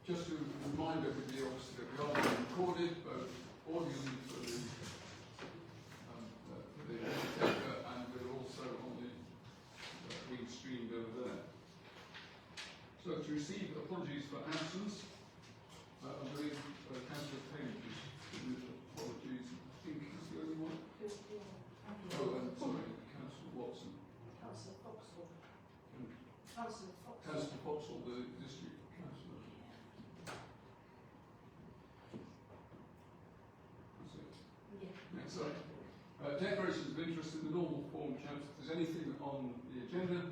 just to remind everybody, obviously, that we are being recorded, both audio for the taker, and we're also on the being streamed over there. So to receive apologies for absence, I believe Councillor Page is submitted apologies. I think he's the only one. Oh, and sorry, Councillor Watson. Councillor Foxhall. Councillor Foxhall, the district councillor. That's it. Yeah. Next slide. Declarations of interest in the normal form, Chancellor. If there's anything on the agenda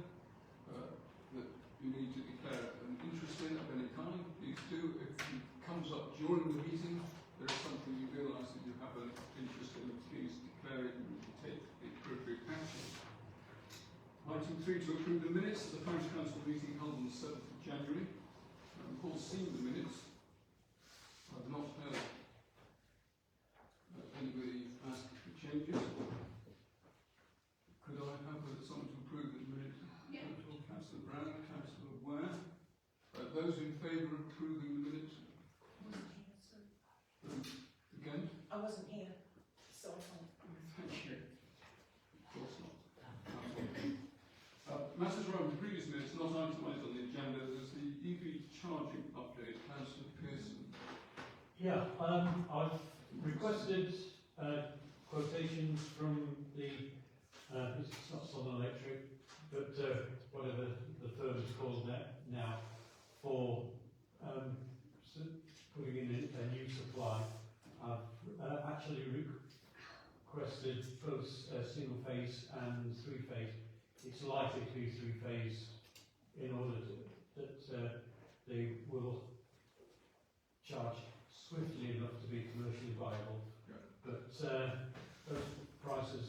that you need to declare an interest in of any kind, please do. If it comes up during the meeting, there is something you realise that you have an interest in, please declare it and take the appropriate action. Item 3, to approve the minutes of the Parish Council meeting held on the 7th of January. We've all seen the minutes. I've not heard anybody ask for changes. Could I have someone to approve the minutes? Yeah. Councillor Brown, Councillor Ware. Those in favour of approving the minutes? Again? I wasn't here, so I can't. Thank you. Of course not. Matters around the previous minutes, not itemised on the agenda, there's the EV charging update. Councillor Pearson. Yeah, I've requested quotations from the, it's not Southern Electric, but whatever the firm is called now, for putting in a new supply. I've actually requested both single phase and three phase. It's likely to be three phase in order that they will charge swiftly enough to be commercially viable. Yeah. But those prices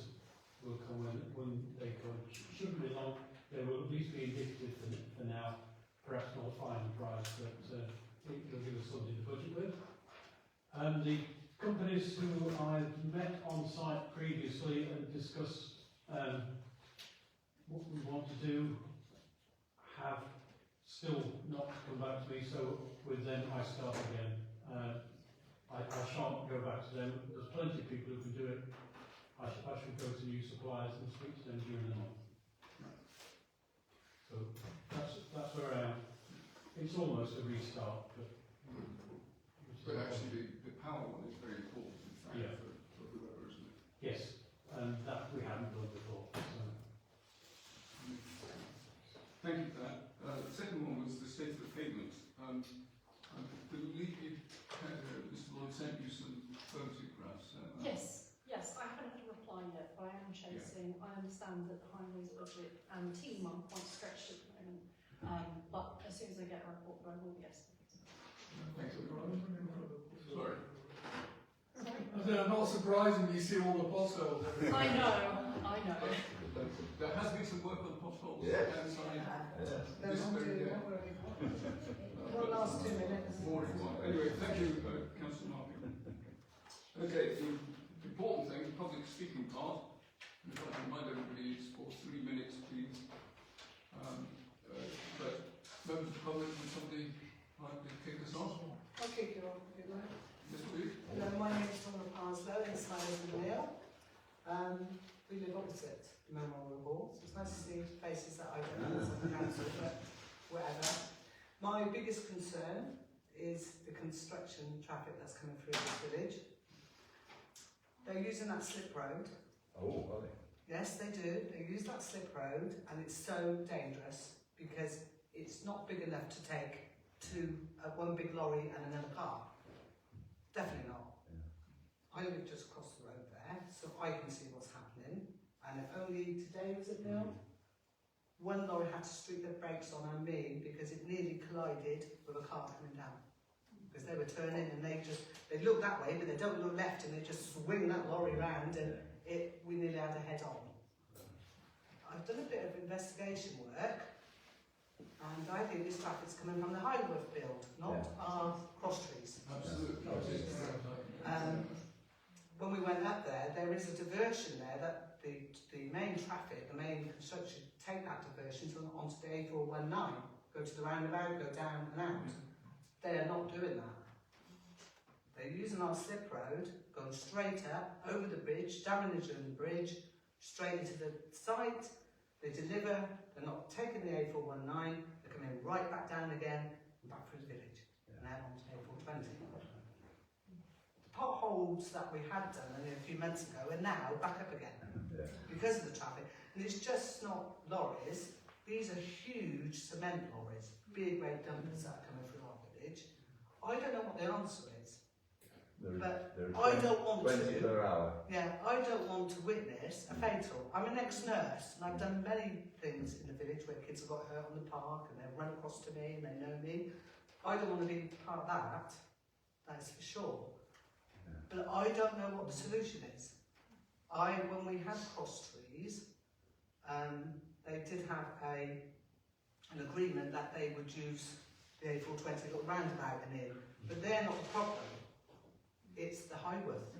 will come when they come. Shouldn't be long. They will at least be indicative for now. Perhaps not a final price, but it'll give us something to budget with. And the companies who I've met on site previously and discussed what we want to do have still not come back to me, so with them I start again. I shan't go back to them. There's plenty of people who can do it. I should go to new suppliers and speak to them during the month. So that's where I am. It's almost a restart, but actually the power one is very important, in fact, yeah. for whoever, isn't it? Yes, and that we haven't done before. So. Thank you for that. The second one was the state of the pavement. I believe you, Mr. Lloyd sent you some photographs. Yes, I haven't had a reply yet, but I am chasing. Yeah. I understand that the highways budget and team are quite stretched at the moment, but as soon as I get a report, I will yes. Thanks. Sorry. I'm not surprised when you see all the potholes. I know. There has been some work on the potholes. Yes. This very day. The last 2 minutes. Anyway, thank you, Councillor Markham. Okay, the important thing, the public speaking part. If I remind everybody, it's for 3 minutes, please. But members of the public, would somebody like to kick us off? I'll kick you off if you like. Yes, please. Hello, my name is Donna Parslow, inside of the mill. We live opposite the Memorial Hall, so it's nice to see faces that I don't know as a council, but whatever. My biggest concern is the construction traffic that's coming through this village. They're using that slip road. Oh, are they? Yes, they do. They use that slip road, and it's so dangerous because it's not big enough to take one big lorry and another car. Definitely not. Yeah. I live just across the road there, so I can see what's happening. And only today, was it, Neil? One lorry had to streak their brakes on me because it nearly collided with a car coming down. Because they were turning and they look that way, but they don't look left, and they just swing that lorry round, and we nearly had a head on. I've done a bit of investigation work, and I think this traffic's coming from the Highworth build, not our cross trees. Absolutely. When we went up there, there is a diversion there that the main traffic, the main construction, take that diversion onto the A419, go to the roundabout, go down and out. They are not doing that. They're using our slip road, going straight up, over the bridge, damaging the bridge, straight into the site. They deliver, they're not taking the A419, they're coming right back down again, and back through the village, and out onto A420. The potholes that we had done only a few months ago are now back up again, because of the traffic. And it's just not lorries, these are huge cement lorries, big red dumpers that are coming through our village. I don't know what the answer is, but I don't want 20 per hour. yeah, I don't want to witness a fatal. I'm an ex-nurse and I've done many things in the village where kids have got hurt on the park and they've run across to me and they know me. I don't want to be part of that, that's for sure. But I don't know what the solution is. When we had cross trees, they did have an agreement that they would use the A420 little roundabout and in, but they're not the problem. It's the Highworth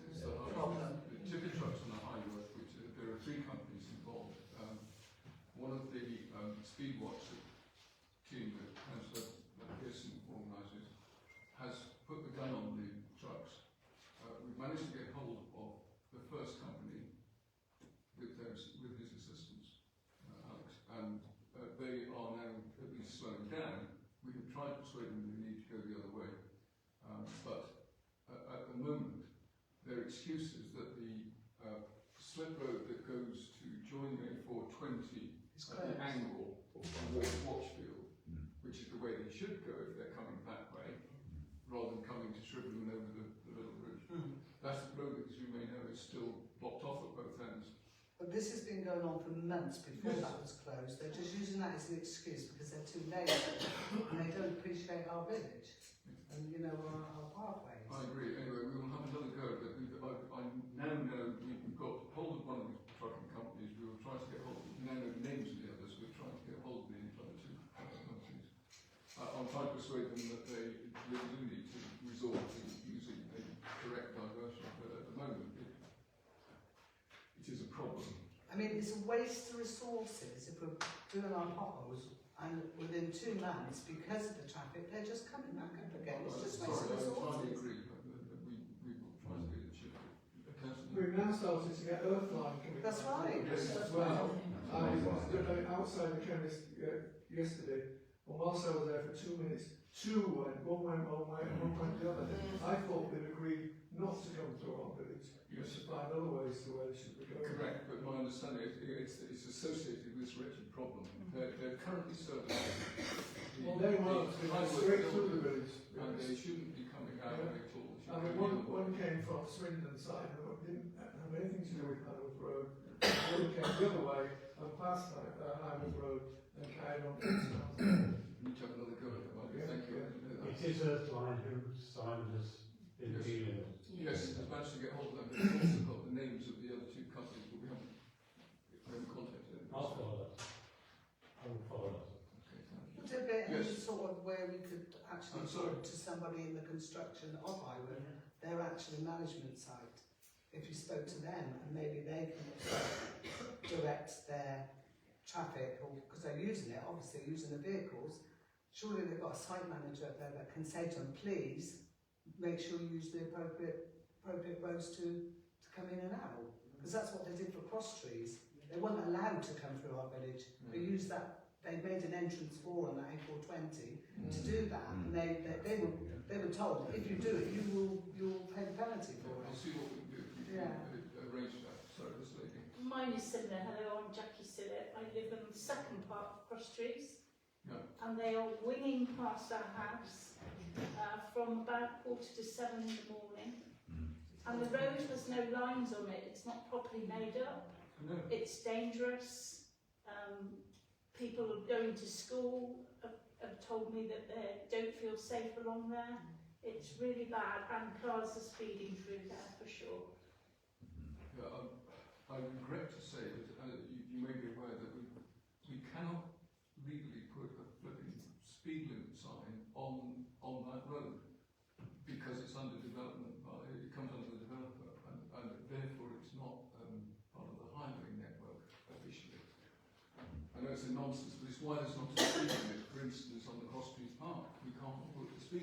It's the problem. tipping trucks on the Highworth, which there are 3 companies involved. One of the Speedwatch team that Councillor Pearson organises has put the gun on the trucks. We've managed to get hold of the first company with his assistance, Alex, and they are now at least slowing down. We have tried to persuade them we need to go the other way, but at the moment their excuse is that the slip road that goes to join the A420 at the angle towards Watchfield, which is the way they should go if they're coming that way, rather than coming to Shribham and over the little bridge. That's the road that, as you may know, is still blocked off at both ends. But this has been going on for months before Yes. that was closed. They're just using that as an excuse because they're too lazy and they don't appreciate our village and, you know, our pathways. I agree. Anyway, we will have another go, but I now know we've got hold of one of the trucking companies. We will try to get hold of, we now know the names of the others. We're trying to get hold of the other 2 companies. I'm trying to persuade them that they really do need to resort to using a correct diversion, but at the moment it is a problem. I mean, it's a waste of resources if we're doing our potholes and within 2 months, because of the traffic, they're just coming back up again. It's just waste of Sorry, I entirely resources. agree, but we will try to get it shifted. We've now started to get Earthline coming. That's back right. as well. I was outside the chemist yesterday, and whilst I was there for 2 minutes, 2 went, one went one way and one went the other. I thought they'd agreed not to come through our village, but to find other ways to where they should be going. Correct, but my understanding is it's associated with this wretched problem. They're currently serving Well, they were straight through the village. and they shouldn't be coming out of it at all. I mean, one came from Swindon side and didn't have anything to do with Highworth Road. The other came the other way and passed Highworth Road and carried on to South. We need to have another go at it, Margaret. Thank you. It is Earthline who Simon has been dealing with. Yes, I've managed to get hold of them, but we've also got the names of the other 2 companies, but we haven't contacted them. I'll follow that. I will follow that. Okay, thank you. Would there be any Yes. sort of where we could actually I'm sorry. talk to somebody in the construction of Highwood, their actual management site, if you spoke to them and maybe they can direct their traffic, or because they're using it, obviously using the vehicles, surely they've got a site manager up there that can say to them, please make sure you use the appropriate roads to come in and out. Because that's what they did for cross trees. They weren't allowed to come through our village. They used that, they made an entrance for on that A420 to do that, and they were told, if you do it, you'll pay the penalty for We'll it. see what we can do. We can arrange that. Sorry, this lady. Mine is similar. Hello, I'm Jackie Sillett. I live in the second part of Cross Trees. Yeah. And they are winging past our house from about 7:45 in the morning. And the road has no lines on it. It's not properly made up. No. It's dangerous. People are going to school have told me that they don't feel safe along there. It's really bad, and cars are speeding through there for sure. Yeah, I regret to say that you may be aware that we cannot legally put a flipping speed limit sign on that road because it's under development. It comes under the developer, and therefore it's not part of the highway network officially. I know it's a nonsense, but it's why there's not a speed limit. For instance, on the Cross Trees Park, we can't put the speed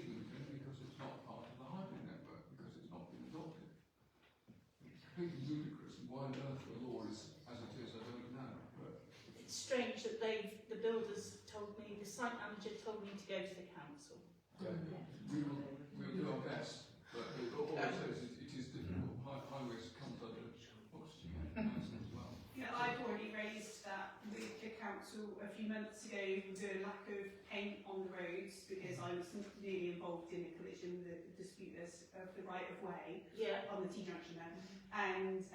site manager told me to go to the council. We'll do our best, but all it says is it is difficult. Highways comes under Oxford Council as well. Yeah, I've already raised that with the council a few months ago, the lack of paint on the roads, because I was nearly involved in a collision with a dispute of the right of way Yeah. on the T-junction there. And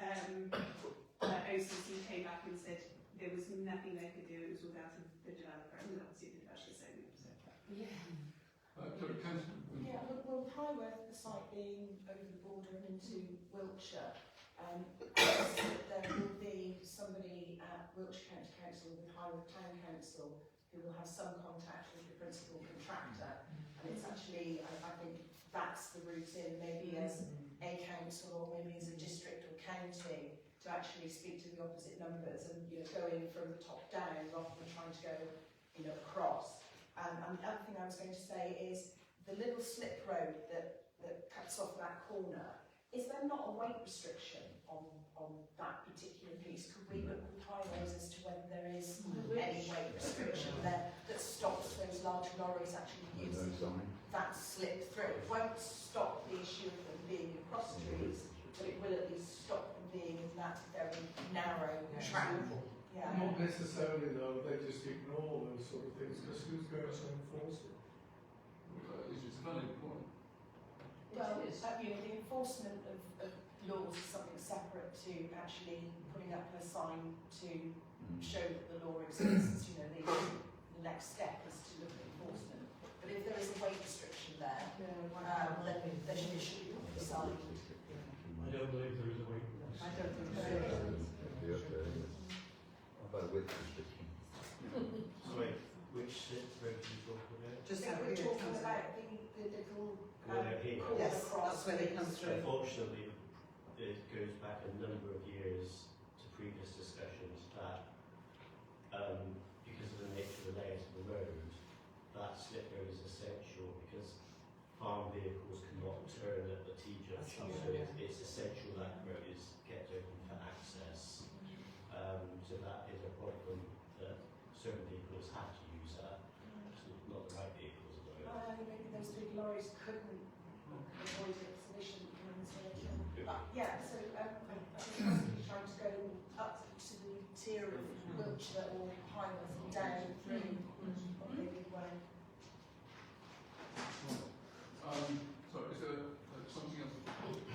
OCC came back and said there was nothing they could do, it was all down to the developer, and obviously the developer's saying it. So. Yeah. Sorry, Councillor. Yeah, well, Highworth, the site being over the border and into Wiltshire, there will be somebody at Wiltshire County Council with Highworth Town Council who will have some contact with the principal contractor. And it's actually, I think that's the route in, maybe as a council or maybe as a district or county, to actually speak to the opposite numbers and, you know, going from the top down rather than trying to go, you know, across. And the other thing I was going to say is the little slip road that cuts off that corner, is there not a weight restriction on that particular piece? Could we look with highways as to whether there is any weight restriction there that stops those large lorries actually using that slip through? It won't stop the issue of them being in cross streets, but it will at least stop them being in that very narrow track. Yeah. Not necessarily though, they just ignore those sort of things, because who's going to enforce it? It's a valid point. Well, you know, the enforcement of laws is something separate to actually putting up a sign to show that the law exists. You know, the next step is to look at enforcement. But if there is a weight restriction there, then it should be put aside. I don't believe there is a weight restriction. I don't think so. How about a width restriction? Sorry, which slip road are you talking about? Just We're over here, talking councillor. about the little Well, they're here. corner Yes, cross. that's where they come through. Unfortunately, it goes back a number of years to previous discussions that because of the nature of the layout of the road, that slip road is essential because farm vehicles cannot turn at the T-junction, so it's essential that road is kept open for access. So that is a problem that certain vehicles have to use that, not the right vehicles at the moment. Maybe those big lorries couldn't avoid it sufficiently. Yeah, so I'm possibly trying to go up to the tier of Wiltshire or Highworth and down through probably a big way. Sorry, is there something else?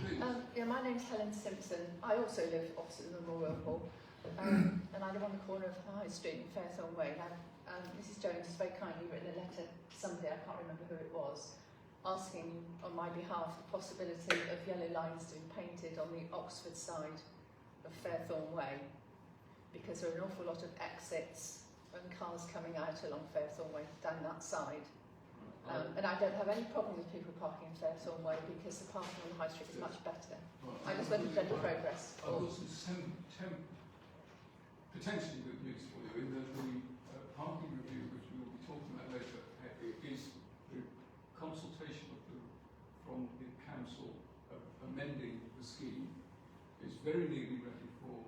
Please. Yeah, my name's Helen Simpson. I also live opposite the Memorial Hall, and I live on the corner of High Street and Fairthorne Way. Now, Mrs Jones has very kindly written a letter to somebody, I can't remember who it was, asking on my behalf the possibility of yellow lines being painted on the Oxford side of Fairthorne Way, because there are an awful lot of exits and cars coming out along Fairthorne Way down that side. And I don't have any problem with people parking in Fairthorne Way because the parking on the High Street is much better. I just wondered if there's any progress. I've got some potentially good news for you in that the parking review, which we will be talking about later, is the consultation from the council amending the scheme is very nearly ready for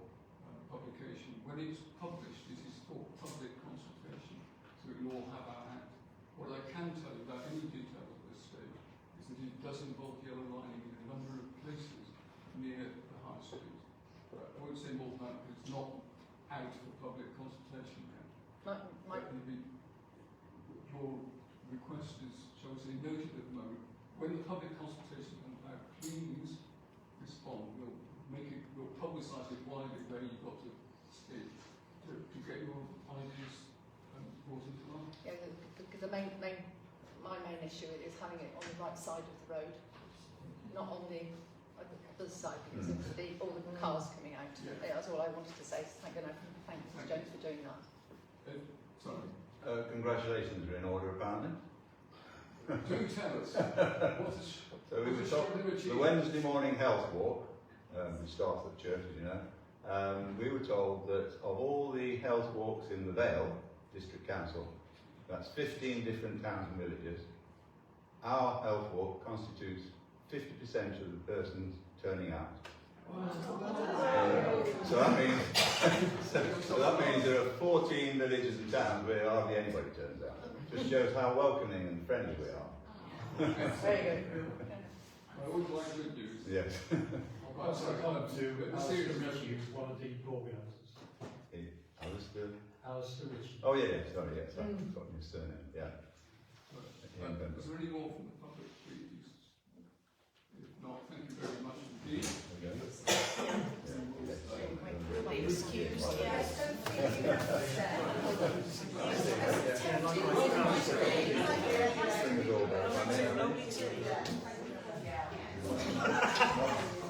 publication. When it's published, it is for public consultation, so it will all have our hand. What I can tell you without any detail at this stage is that it does involve yellow lining in a number of places near the high street. I won't say more than that, but it's not out for public consultation yet. Your request is, shall we say, noted at the moment. When the public consultation comes out, please respond. We'll publicise it widely where you've got to speak to get your ideas brought into life. Yeah, because my main issue is having it on the right side of the road, not on the other side, because of all the cars coming out. Yeah. That's all I wanted to say. So thank Mrs Jones for doing that. Sorry. Congratulations are in order, apparently. Do tell us. What is, So we were told the Wednesday morning health walk, which starts at church, as you know. We were told that of all the health walks in the Vale District Council, that's 15 different towns and villages, our health walk constitutes 50% of the persons turning out. So that means there are 14 villages and towns where hardly anybody turns out. Just shows how welcoming and friendly we are. Very good. I always like good news. Yes. I'll also come to But the Alistair serious Ritchie, who's one of the organisers. Alistair. Alistair Ritchie. Oh yeah, sorry, yes, I've forgotten his surname. Yeah. Is there any more from the public, please? If not, thank you very much indeed. Okay. Be excused. Yes, don't feel you have to share. Fingers all down.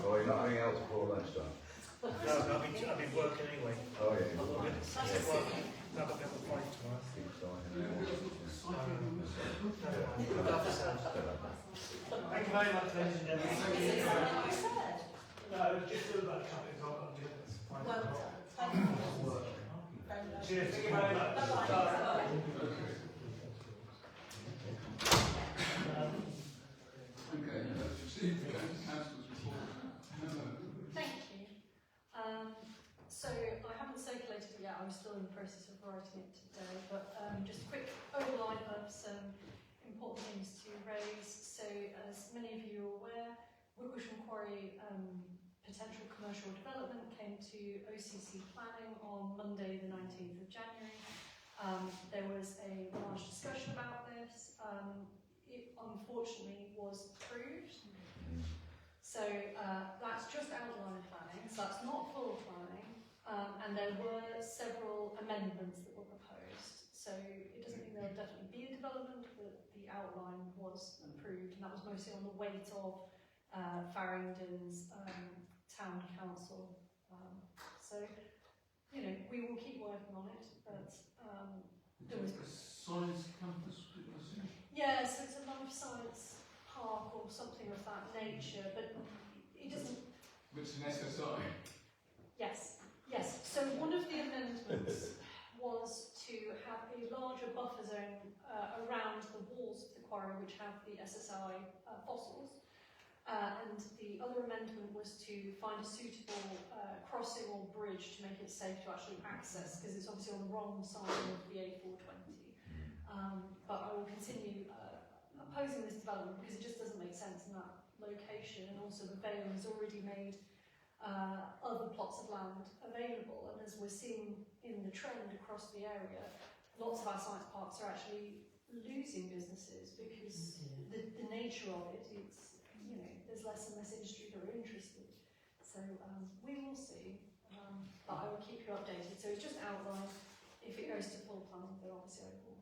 Oh, you're not having out before lunchtime? No, I've been working anyway. Oh yeah. I've got a bit of a fight tomorrow. Thank you very much, ladies and gentlemen. No, just do about chatting. I'll do this. Well done. Thank you. Very much. Cheers. Thank you very much. Bye-bye. Okay, let's proceed to the councillor's report. Thank you. So I haven't circulated it yet, I was still in the process of writing it today, but just a quick overline of some important things to raise. So as many of you are aware, Wickwisham Quarry potential commercial development came to OCC planning on Monday the 19th of January. There was a large discussion about this. It unfortunately was approved. So that's just outline planning, so that's not full planning. And there were several amendments that were proposed. So it doesn't mean there'll definitely be a development, but the outline was approved, and that was mostly on the weight of Farringdon's town council. So, you know, we will keep working on it, but there was... Science campus, did I say? Yeah, so it's a life science park or something of that nature, but it doesn't... It's an SSI. Yes, yes. So one of the amendments was to have a larger buffer zone around the walls of the quarry which have the SSI fossils. And the other amendment was to find a suitable crossing or bridge to make it safe to actually access, because it's obviously on the wrong side of the A420. But I will continue opposing this development because it just doesn't make sense in that location, and also the Vale has already made other plots of land available, and as we're seeing in the trend across the area, lots of our science parks are actually losing businesses because the nature of it, it's, you know, there's less and less industry that are interested. So we will see, but I will keep you updated. So it's just outlined. If it goes to full planning, then obviously I will.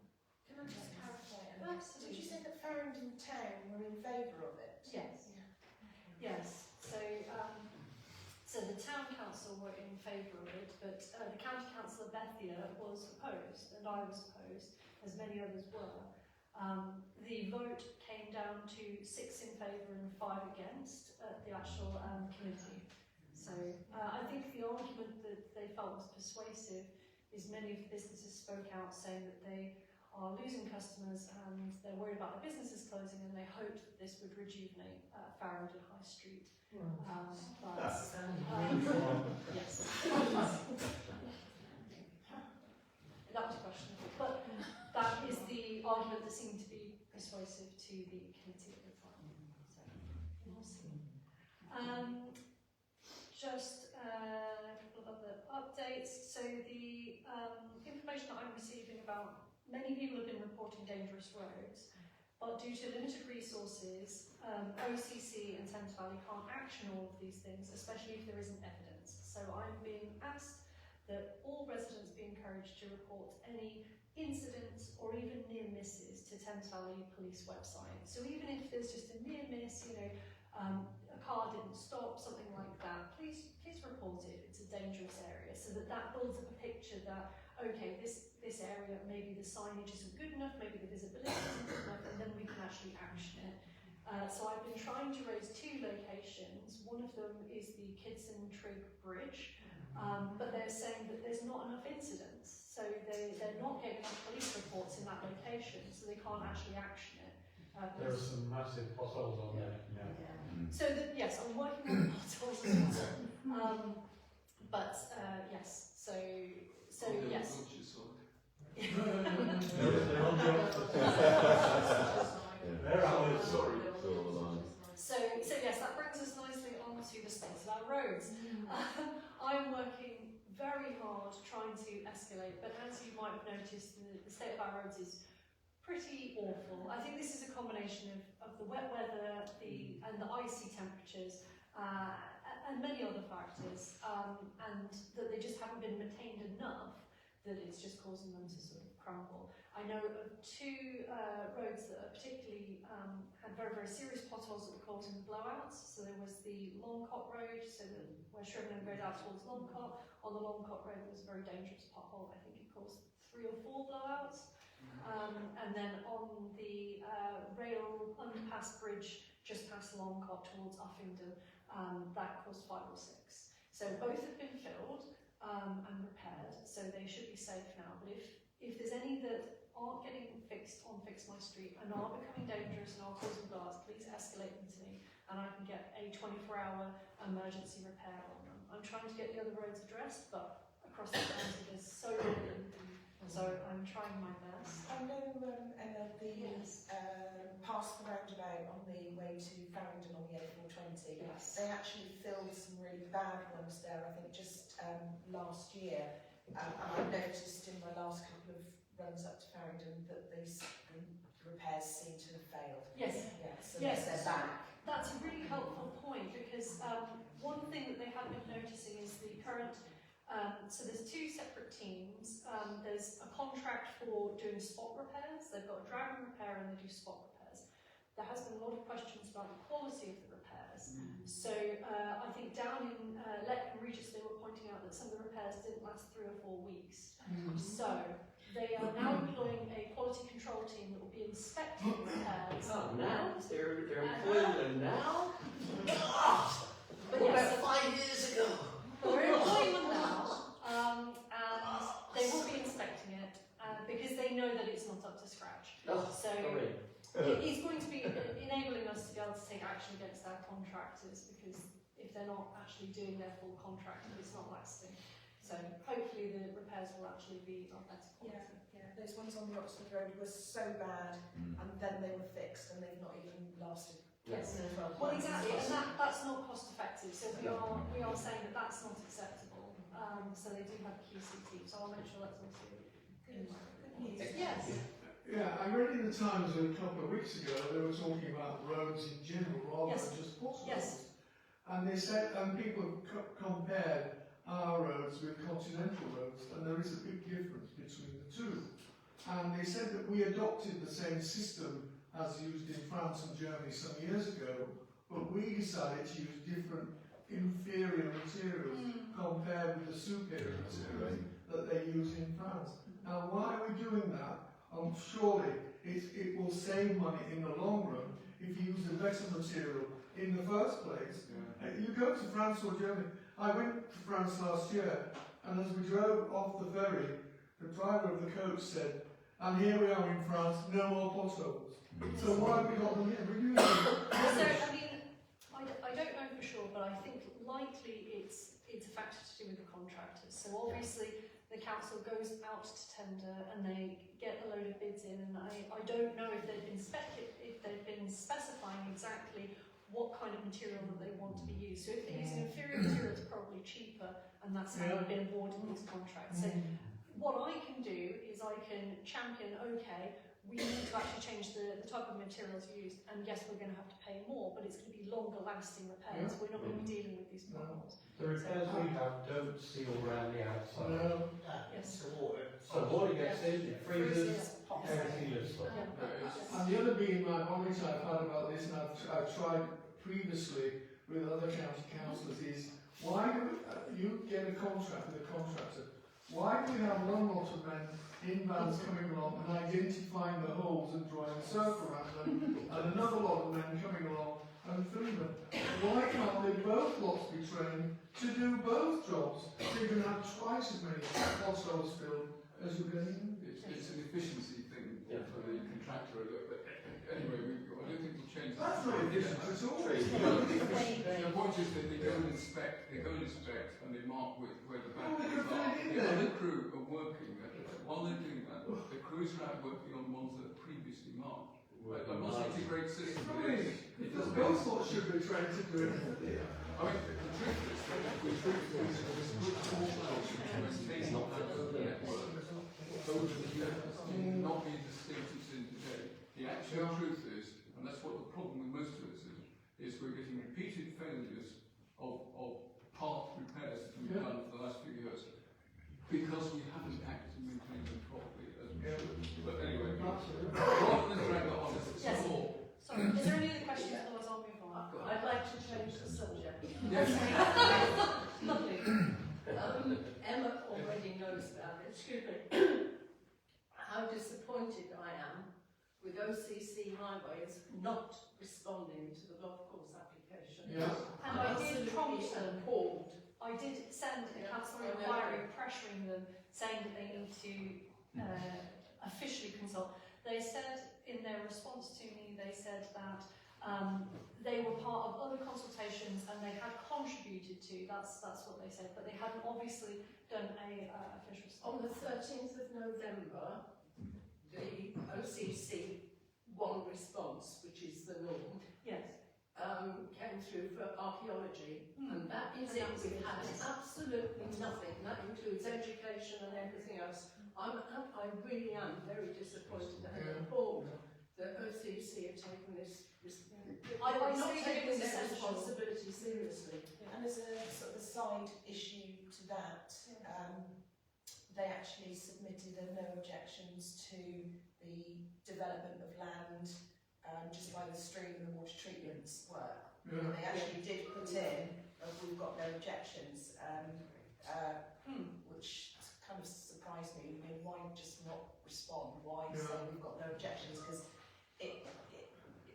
Can I just clarify? Absolutely. Did you say that Farringdon Town were in favour of it? Yes. Yes. So the town council were in favour of it, but the county councillor Bethia was opposed, and I was opposed, as many others were. The vote came down to 6 in favour and 5 against at the actual committee. So I think the argument that they felt was persuasive is many of the businesses spoke out saying that they are losing customers and they're worried about their businesses closing, and they hoped that this would rejuvenate Farringdon High Street. Yes. That was a question. But that is the argument that seemed to be persuasive to the committee at the time. So we'll see. Just a couple of other updates. So the information that I'm receiving about, many people have been reporting dangerous roads, but due to limited resources, OCC and Thames Valley can't action all of these things, especially if there isn't evidence. So I'm being asked that all residents be encouraged to report any incidents or even near misses to Thames Valley Police website. So even if there's just a near miss, you know, a car didn't stop, something like that, please report it. It's a dangerous area, so that builds up a picture that, okay, this area, maybe the signage isn't good enough, maybe the visibility isn't good enough, and then we can actually action it. So I've been trying to raise 2 locations. One of them is the Kidson Trigg Bridge, but they're saying that there's not enough incidents, so they're not getting enough police reports in that location, so they can't actually action it. There are some massive potholes on there. So yes, I'm working on the potholes as well. But yes, so yes. They're on the opposite. They're ours. Sorry. So yes, that brings us nicely on to the state of our roads. I'm working very hard trying to escalate, but as you might have noticed, the state of our roads is pretty awful. I think this is a combination of the wet weather, and the icy temperatures, and many other factors, and that they just haven't been maintained enough that it's just causing them to sort of crumble. I know of two roads that are particularly had very, very serious potholes that were causing blowouts. So there was the Longcott Road, so where Shrivenham goes out towards Longcott. On the Longcott Road there was a very dangerous pothole. I think it caused 3 or 4 blowouts. And then on the rail underpass bridge just past Longcott towards Uffington, that caused 5 or 6. So both have been filled and repaired, so they should be safe now. But if there's any that aren't getting fixed on Fix My Street and are becoming dangerous and are causing blowouts, please escalate them to me and I can get a 24-hour emergency repair on them. I'm trying to get the other roads addressed, but across the county there's so many, so I'm trying my best. I know Emma, Yes. past the roundabout on the way to Farringdon on the A420, Yes. they actually filled some really bad ones there, I think just last year. And I noticed in my last couple of runs up to Farringdon that the repairs seem to have failed. Yes. Yeah, so Yes. they're back. That's a really helpful point because one thing that they have been noticing is the current, so there's 2 separate teams. There's a contract for doing spot repairs. They've got a drag and repair and they do spot repairs. There has been a lot of questions about the quality of the repairs. So I think down in Leck and Regis they were pointing out that some of the repairs didn't last 3 or 4 weeks. So they are now employing a quality control team that will be inspecting repairs. Oh, now? They're employing them now? But What yes, about 5 years ago? we're employing them now, and they will be inspecting it because they know that it's not up to scratch. Oh, So sorry. it's going to be enabling us to be able to take action against our contractors because if they're not actually doing their full contract, it's not lasting. So hopefully the repairs will actually be of better quality. Yeah, those ones on the Oxford Road were so bad, and then they were fixed, and they've not even lasted. Yes. 12 Well, months. exactly, and that's not cost effective. So we are saying that that's not acceptable. So they do have a QC team. So I'll make sure that's also in mind. Yes. Yeah, I read in the Times a couple of weeks ago, they were talking about roads in general rather Yes. than just potholes. Yes. And they said, and people compared our roads with continental roads, and there is a big difference between the two. And they said that we adopted the same system as used in France and Germany some years ago, but we decided to use different inferior materials compared with the superior materials that they use in France. Now, why are we doing that? Surely it will save money in the long run if you use a better material in the first place. You go to France or Germany. I went to France last year, and as we drove off the ferry, the driver of the coach said, "And here we are in France, no more potholes." So why have we got them here? We're using them. So, I mean, I don't know for sure, but I think likely it's a factor to do with the contractors. So obviously the council goes out to tender and they get a load of bids in, and I don't know if they've been specifying exactly what kind of material that they want to be used. So if they use an inferior material, it's probably cheaper, and that's how they've been awarded these contracts. So what I can do is I can champion, okay, we need to actually change the type of materials used, and yes, we're going to have to pay more, but it's going to be longer lasting repairs. We're not going to be dealing with these problems. The repairs we have don't seal around the outside. Yes. So water gets in, it freezes, everything looks like. And the other being my knowledge I've had about this, and I've tried previously with other county councillors, is why do you get a contract with a contractor? Why do we have one lot of men in vans coming along and identifying the holes and drawing a circle around them, and another lot of men coming along and filling them? Why can't they both lots be trained to do both jobs, so you can have twice as many potholes filled as you're getting? It's an efficiency thing for the contractor. But anyway, I don't think we'll change that. That's not efficient at all. The point is that they go and inspect, and they mark where the bad things are. The other crew are working, while they're doing that, the crews are out working on ones that are previously marked. I'm not saying it's a great system, but it does Both sorts should be trained to do it. I mean, the truth is that we treat things as good cooperation to maintain that open network. Those will not be the state it's in today. The actual truth is, and that's what the problem with most of us is we're getting repeated failures of part repairs that we've done for the last few years because we haven't acted to maintain them properly as we should. But anyway, rather than drag it on, it's Yes. more. Sorry, is there any other questions? Otherwise I'll move on. I'd like to change the subject. Yes. Lovely. Emma already knows about it. Excuse me. How disappointed I am with OCC Highways not responding to the golf course application. Yeah. And I did prompt them. Appalled. I did send a council inquiry pressuring them, saying that they need to officially consult. They said in their response to me, they said that they were part of other consultations and they had contributed to. That's what they said, but they hadn't obviously done a official study. On the 13th of November, the OCC one response, which is the norm, Yes. came through for archaeology, and that is And it. that's We've it. had absolutely nothing. That includes education and everything else. I really am very disappointed and appalled that OCC have taken this. I not see that it taking was their essential. responsibility seriously. Yeah. And as a sort of a side issue to that, they actually submitted a no objections to the development of land just by the stream and the water treatments work. Yeah. They actually did put in, we've got no objections, which kind of surprised me. I mean, why just not respond? Why say we've got no objections? Because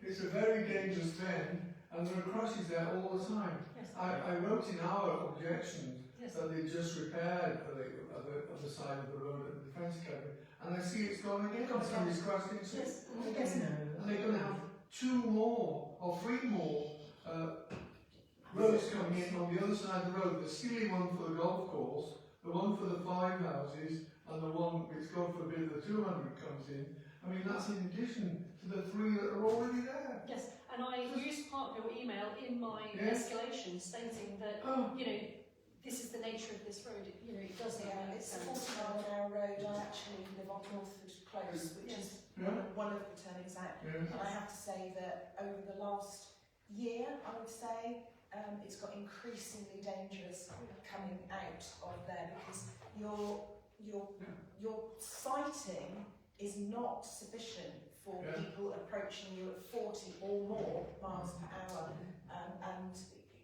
It's a very dangerous bend, and there are crashes there all the time. Yes. I wrote in our objections Yes. that they just repaired the other side of the road at the Defence Academy, and I see it's gone again. Somebody's crashed into it. Yes. And they're going to have 2 more or 3 more roads coming in on the other side of the road. The silly one for the golf course, the one for the 5 houses, and the one which, God forbid, the 200 comes in. I mean, that's in addition to the 3 that are already there. Yes, and I used part of your email in my Yes. escalation stating that, Oh. you know, this is the nature of this road, it does need Yeah, to it's a 40-mile-an-hour road. I actually live on Northwood Close, which is one of the turnings out. Yeah. And I have to say that over the last year, I would say, it's got increasingly dangerous coming out of there because your sighting is not sufficient for people approaching you at 40 or more miles per hour, and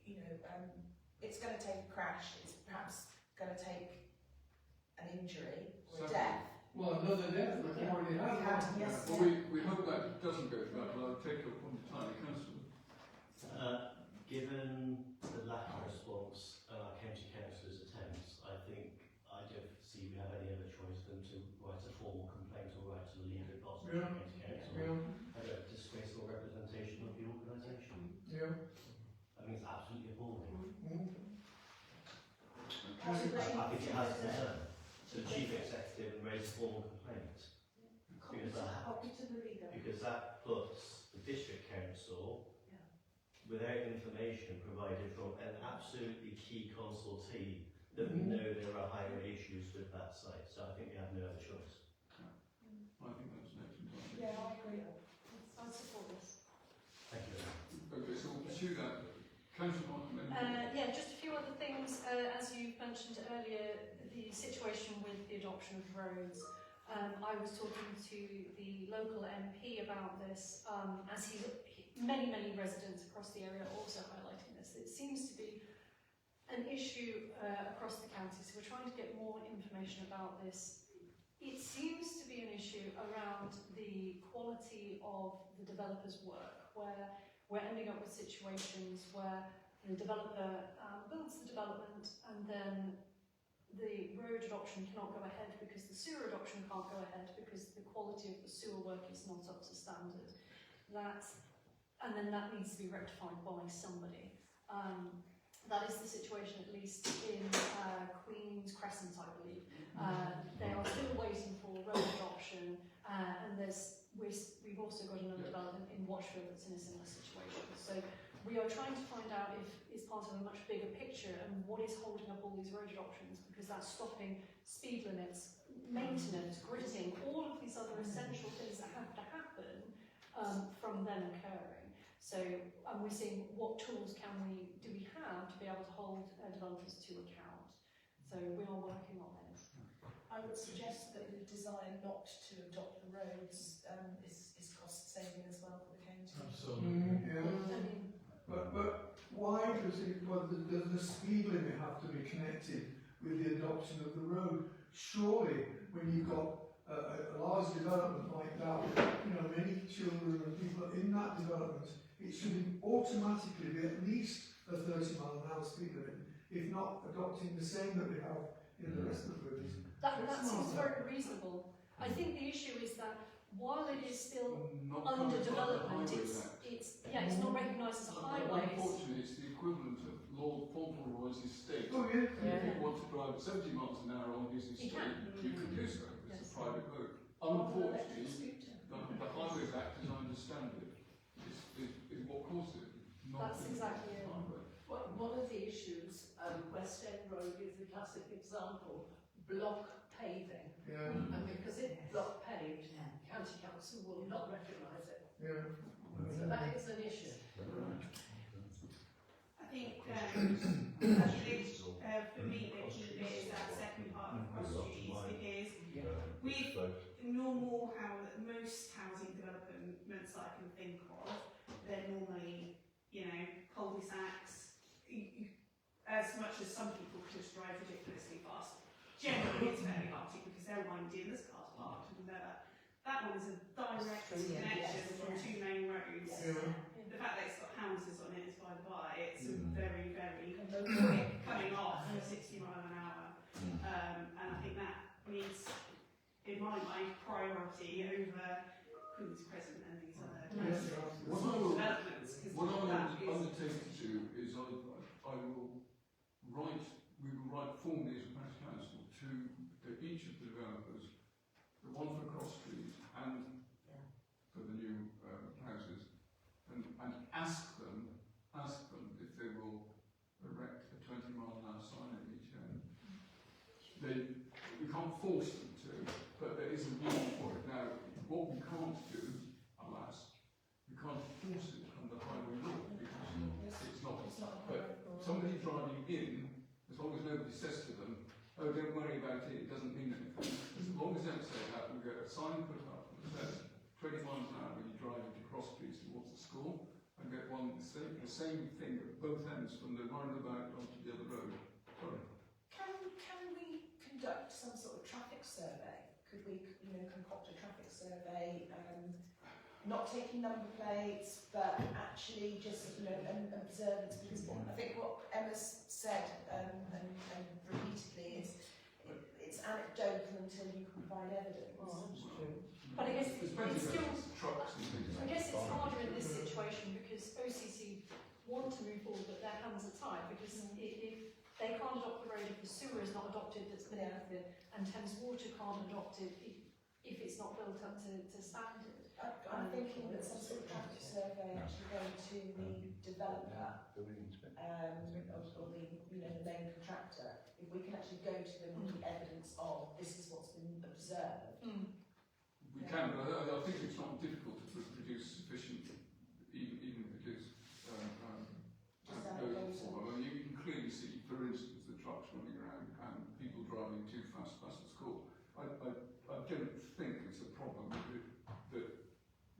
you know it's going to take a crash. It's perhaps going to take an injury or a death. Well, another death we've already had. Yes. Well, we hope that doesn't go to that, but I'll take your point entirely, Councillor. Given the lack of response and our county councillors' attempts, I think I don't see we have any other choice than to write a formal complaint or write to the leader of Gloucestershire County Council about disgraceful representation of the organisation. Yeah. I think it's absolutely appalling. Possibly. I think it has to be done to the chief executive and raise a formal complaint. Copy to the leader. Because that puts the district council without information provided from an absolutely key consultee that we know there are highway issues with that site. So I think we have no other choice. I think that's an excellent idea. Yeah, I agree. I support this. Thank you. Okay, so we'll pursue that. Councillor Martin, Yeah, just a few other things. As you mentioned earlier, the situation with the adoption of roads. I was talking to the local MP about this, as many residents across the area are also highlighting this. It seems to be an issue across the county, so we're trying to get more information about this. It seems to be an issue around the quality of the developer's work, where we're ending up with situations where the developer builds the development and then the road adoption cannot go ahead because the sewer adoption can't go ahead because the quality of the sewer work is not up to standard. And then that needs to be rectified by somebody. That is the situation, at least in Queen's Crescent, I believe. They are still waiting for road adoption, and we've also got another development in Watchfield that's in a similar situation. So we are trying to find out if it's part of a much bigger picture and what is holding up all these road adoptions, because that's stopping speed limits, maintenance, gritting, all of these other essential things that have to happen from them occurring. So, and we're seeing what tools do we have to be able to hold developers to account. So we are working on this. I would suggest that the desire not to adopt the roads is cost saving as well for the county. Absolutely. But why does the speed limit have to be connected with the adoption of the road? Surely, when you've got a large development like that, with many children and people in that development, it should automatically be at least a 30-mile-an-hour speed limit, if not adopting the same that we have in the rest of the roads. That seems very reasonable. I think the issue is that while it is still under development, it's not recognised as a highway. Unfortunately, it's the equivalent of Lord Fauntleroy's estate. Oh, yeah. If you want to drive 70 miles an hour on his estate, you can do so. It's a private road. Unfortunately, the Highways Act, as I understand it, is what caused it. That's exactly it. Well, one of the issues, West End Road is a classic example, block paving. Yeah. And because it's block paved, County Council will not recognise it. Yeah. So that is an issue. I think actually, for me, the key bit is that second part of cross duties, because with normal most housing developments that I can think of, they're normally, cul-de-sacs, as much as some people just drive ridiculously fast. Generally, it's fairly arty because they'll wind in, there's cars parked and that. That one is a direct connection from two main roads. The fact that it's got houses on it is by the by. It's a very, very quick coming off at 60 mile an hour. And I think that needs, in my mind, priority over Queen's Crescent and these other developments. What I will undertake to do is we will write formally as a parish council to each of the developers, the one for Cross Street and for the new houses, and ask them if they will erect a 20-mile-an-hour sign at each end. We can't force them to, but there is a need for it. Now, what we can't do, alas, we can't force it under highway law because it's not. But somebody driving in, as long as nobody says to them, "Oh, don't worry about it, it doesn't mean anything." As long as they don't say that, we get a sign put up that says 20 miles an hour when you drive into Cross Street towards the school, and get the same thing at both ends from the roundabout onto the other road. Sorry. Can we conduct some sort of traffic survey? Could we, concoct a traffic survey, not taking number plates, but actually just, an observance? Because I think what Emma's said, and repeatedly, is it's anecdotal until you can provide evidence. But I guess it's still, trucks and things. I guess it's harder in this situation because OCC want to move forward, but their hands are tied because if they can't adopt the road if the sewer is not adopted that's been adopted, and Thames Water can't adopt it if it's not built up to standard. I'm thinking that some sort of traffic survey actually going to the developer, or the main contractor, if we can actually go to them with the evidence of this is what's been observed. We can, but I think it's not difficult to produce sufficient, even if it is anecdotal. I mean, you can clearly see, for instance, the trucks running around and people driving too fast past the school. I don't think it's a problem that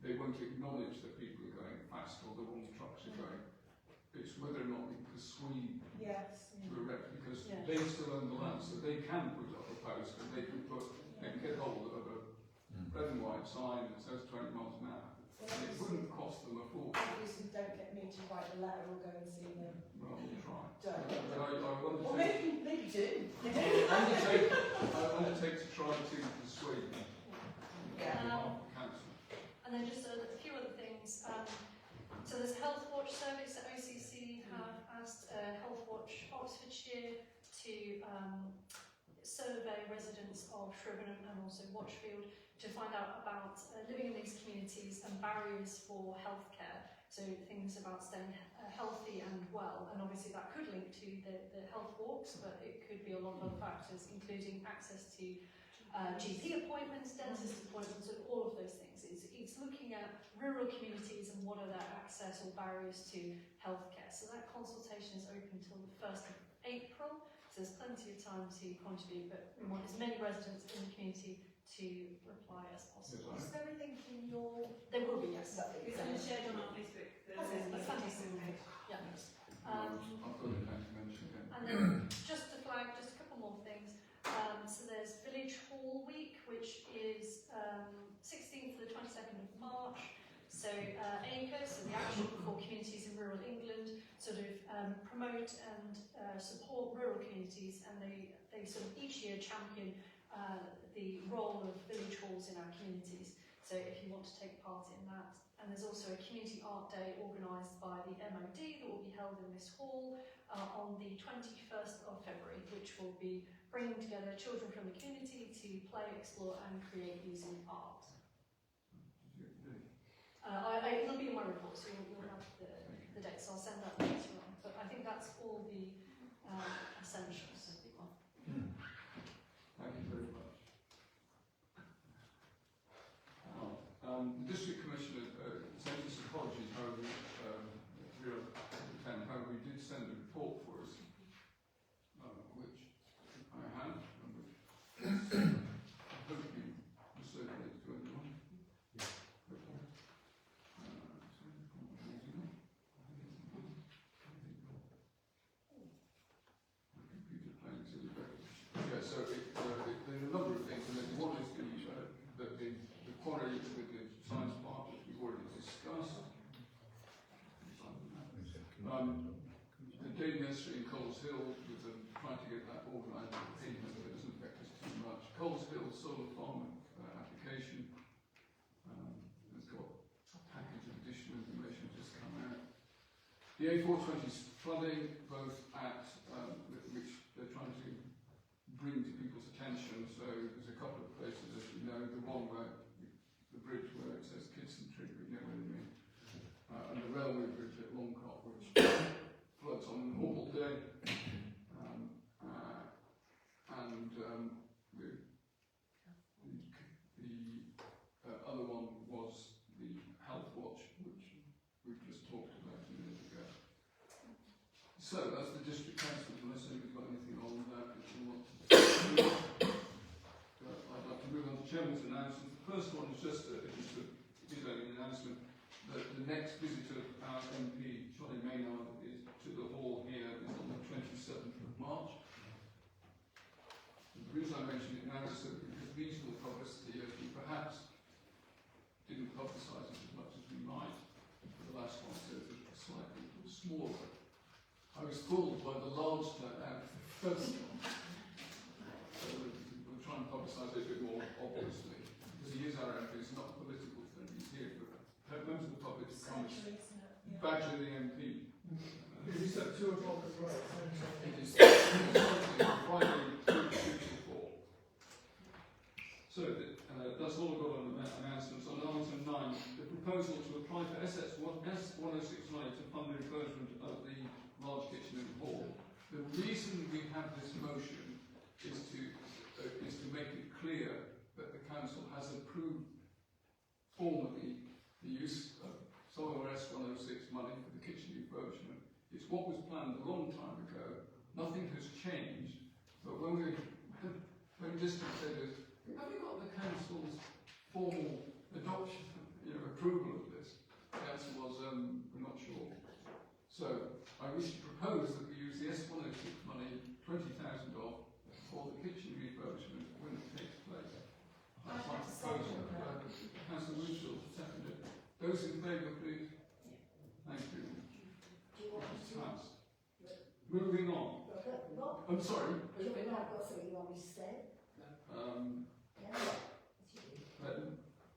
they won't acknowledge that people are going fast or the wrong trucks are going. It's whether or not we persuade to erect, because they still own the land, so they can put up a post and they can get hold of a red and white sign that says 20 miles an hour. It wouldn't cost them a fortune. Obviously, don't get me to write the letter or go and see them. Well, we'll try. Don't. But Or maybe do. I undertake to try to persuade them. Council. And then just a few other things. So there's a Health Watch service that OCC have asked Health Watch to survey residents of Shrivenham and also Watchfield to find out about living in these communities and barriers for healthcare. So things about staying healthy and well, and obviously that could link to the health walks, but it could be a lot of other factors, including access to GP appointments, dentist appointments, and all of those things. It's looking at rural communities and what are their access or barriers to healthcare. So that consultation is open until the 1st of April, so there's plenty of time to contribute, but we want as many residents in the community to reply as possible. Is there a link in your... There will be, yes. It's been shared on our Facebook. That's fantastic. Yeah. I've got it down to mention again. And then just to flag just a couple more things. So there's Village Hall Week, which is 16th to the 22nd of March. So ACRE, so the Action for Communities in Rural England, sort of promote and support rural communities, and they sort of each year champion the role of village halls in our communities. So if you want to take part in that. And there's also a Community Art Day organised by the MOD that will be held in this hall on the 21st of February, which will be bringing together children from the community to play, explore and create using art. It'll be in my report, so you'll have the dates. I'll send that later on. But I think that's all the essentials. Thank you very much. The District Commissioner sent us apologies, however, however, we did send a report for us, which I have, and which I hope you circulate to everyone. Yeah, so there's a number of things, and one is the quarry with the science park, which we've already discussed. The day nursery in Coles Hill, with trying to get that organised with the pavement, but it doesn't affect us too much. Coles Hill solar farm application has got a package of additional information just come out. The A420's flooding, both at which they're trying to bring to people's attention. So there's a couple of places, as you know, the one where the bridge where it says Kidson Tree, we know what I mean, and the railway bridge at Longcott, which floods on a normal day, and the other one was the Health Watch, which we've just talked about a minute ago. So that's the District Council, unless anybody's got anything on that which you want to do. I'd like to move on to Chairman's announcements. The first one is just an announcement that the next visit of our MP, Johnny Maynard, is to the hall here is on the 27th of March. And the reason I mention it now is that because reasonable publicity, as we perhaps didn't publicise it as much as we might for the last one, so it's slightly smaller. I was fooled by the large turnout for the first one. So we'll try and publicise it a bit more, obviously, because he is our MP. It's not a political thing. He's here for members of the public to come and badger the MP. Is this at 2 o'clock as well? It is Friday, 2 to 4. So that's all I've got on the announcements. On item 9, the proposal to apply for S106 money to fund the refurbishment of the large kitchen and hall. The reason we have this motion is to make it clear that the council has approved formally the use of some of our S106 money for the kitchen refurbishment. It's what was planned a long time ago. Nothing has changed. But when district said, have we got the council's formal adoption, approval of this? The answer was, we're not sure. So I wish to propose that we use the S106 money, 20,000 off, for the kitchen refurbishment when it takes place. That's my proposal. Councillor Winchell, seconded. Those in favour, please. Thank you. Passed. Moving on. I'm sorry. I've got something you want me to say.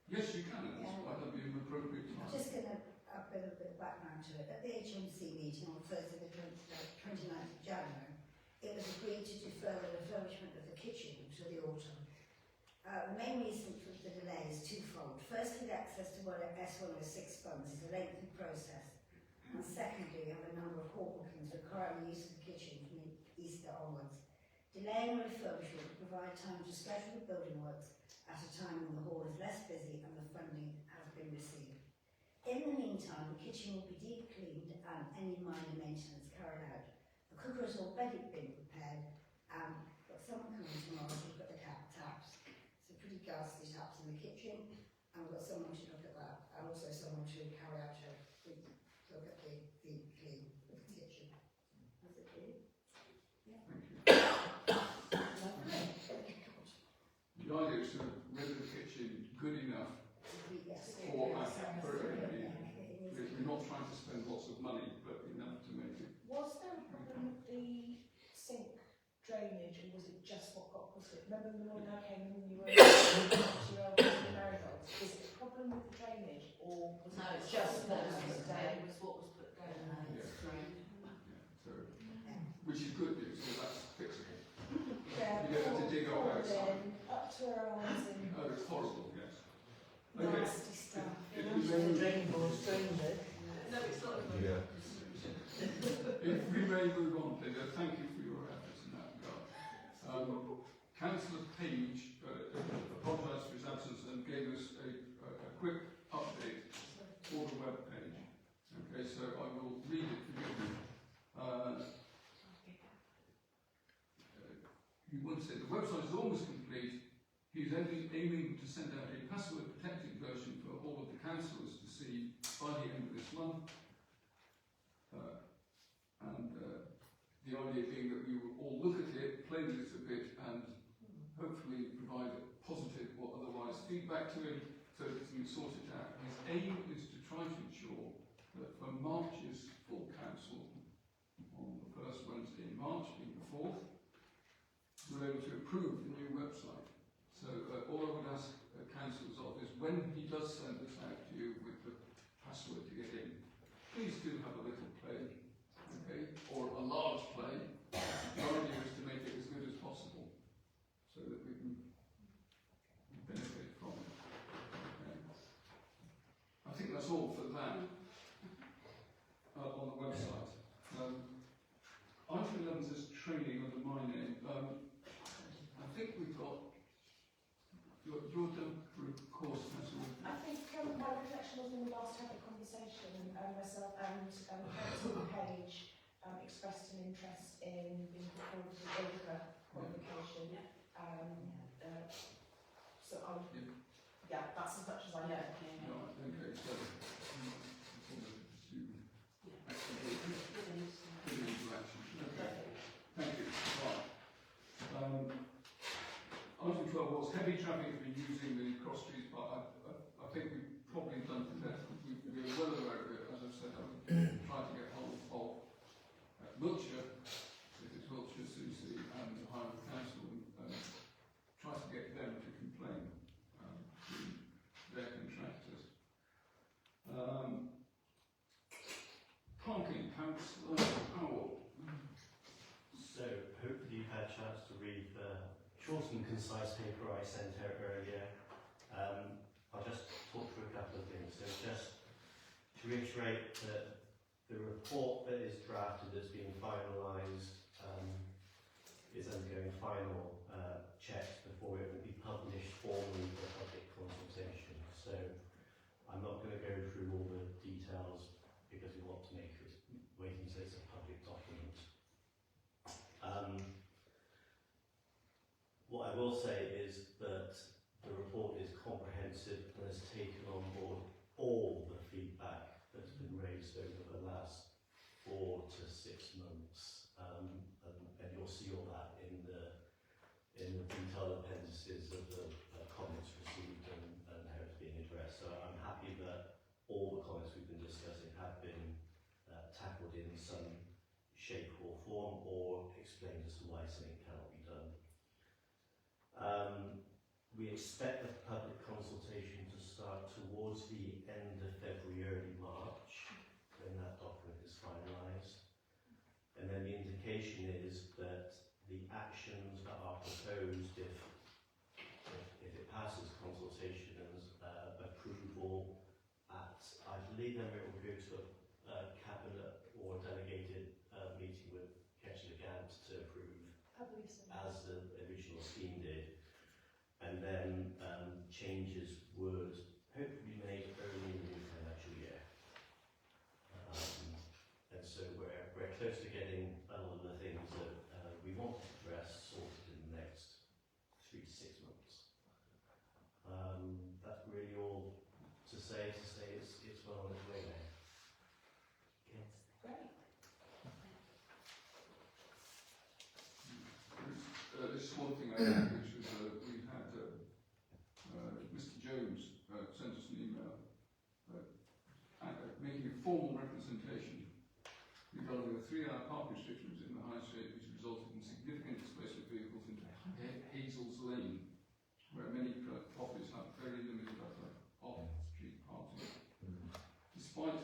Yes, you can. That'll be an appropriate time. I'm just going to add a little bit of background to it. At the HMC meeting on Thursday the 29th of January, it was agreed to defer the refurbishment of the kitchen to the autumn. The main reason for the delay is twofold. Firstly, the access to S106 funds is a lengthy process. And secondly, we have a number of hall bookings requiring the use of the kitchen from Easter onwards. Delaying refurbishment will provide time to schedule the building works at a time when the hall is less busy and the funding has been received. In the meantime, the kitchen will be deep cleaned and any minor maintenance carried out. The cooker has already been prepared and got someone coming tomorrow to look at the taps. Some pretty ghastly taps in the kitchen, and we've got someone to look at that, and also someone to carry out a look at the clean of the kitchen. That's it, really? Yeah. Thank you. Lovely. The idea is to render the kitchen good enough Yes. for everybody. We're not trying to spend lots of money, but enough to make it. Was there a problem with the sink drainage, or was it just what got put in? Remember the morning I came in when you were marigolds? Is it a problem with the drainage, or was No, it it's just what what was was put put down? down. Was what was put down. So, which is good news, so that's fixable. Yeah, You don't have to dig up poured outside. in, up to our arms in Oh, it's horrible, yes. Okay. nasty stuff. If we may, No, it's not. Yeah. if we may move on, Linda, thank you for your efforts in that regard. Councillor Page apologised for his absence and gave us a quick update for the web page. Okay, so I will read it, forgive me. You would say the website is almost complete. He's aiming to send out a password protected version for all of the councillors to see by the end of this month. The idea being that we will all look at it, play with it a bit, and hopefully provide a positive or otherwise feedback to him so that he can sort it out. His aim is to try to ensure that for March's full council, on the first Wednesday in March, being the 4th, we're able to approve the new website. So all I would ask councillors of is when he does send this out to you with the password to get in, please do have a little play, okay, or a large play. The idea is to make it as good as possible so that we can benefit from it. Okay. I think that's all for that on the website. Item 11 says training under my name. I think we've got. You're done for a course, Councillor. I think my reflection was when we last had a conversation, myself and Councillor Page expressed an interest in being put forward for the OGRA qualification. So yeah, that's as much as I know. Right, okay, so thank you. Right. Item 12 was heavy traffic has been using the cross streets, but I think we've probably done to death. We're well aware of it. As I've said, I'm trying to get hold of Wiltshire, if it's Wiltshire, Susie, and the Highland Council, and try to get them to complain to their contractors. Parking, Councillor Howell. So, hopefully you've had a chance to read the short and concise paper I sent out earlier. I'll just talk through a couple of things. So just to reiterate that the report that is drafted that's being finalised is undergoing final checks before it will be published formally for public consultation. So I'm not going to go through all the details because we want to make it wait until it's a public document. What I will say is that the report is comprehensive and has taken on board all the feedback that's been raised over the last 4 to 6 months, and you'll see all that in the detailed appendices of the comments received and how it's being addressed. So I'm happy that all the comments we've been discussing have been tackled in some shape or form or explained as to why something cannot be done. We expect the public consultation to start towards the end of February, early March, when that document is finalised. And then the indication is that believe then it will go to a cabinet or delegated meeting with Councillor Gant to approve I believe so. as the original scheme did, and then changes would hopefully be made early in the new financial year. And so we're close to getting a lot of the things that we want to address sorted in the next 3 to 6 months. That's really all to say it's well on its way now. Okay. Great. This is one thing I had, which was we had Mr. Jones sent us an email making a formal representation regarding the 3-hour park restrictions in the High Street, which resulted in significant displacement of vehicles into Hazel's Lane, where many properties have very limited off-street parking. Despite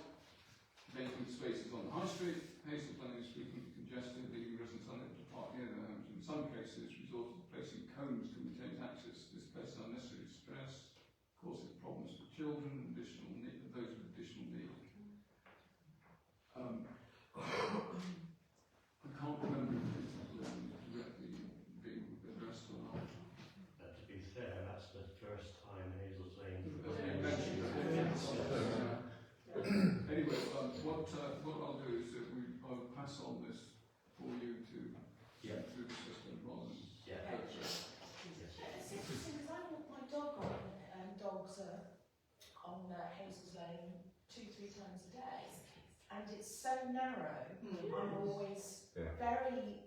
vacant spaces on the High Street, Hazel's Lane is frequently congested, leaving residents unable to park near their homes. In some cases, resorted to placing cones to maintain access. This places unnecessary stress, causes problems for children and those with additional needs. I can't remember if it's directly being addressed or not. To be fair, that's the first time Hazel's Lane. Anyway, what I'll do is that I'll pass on this for you to through the system rather than. It's interesting because I walk my dog on dogs on Hazel's Lane 2-3 times a day, and it's so narrow. I'm always very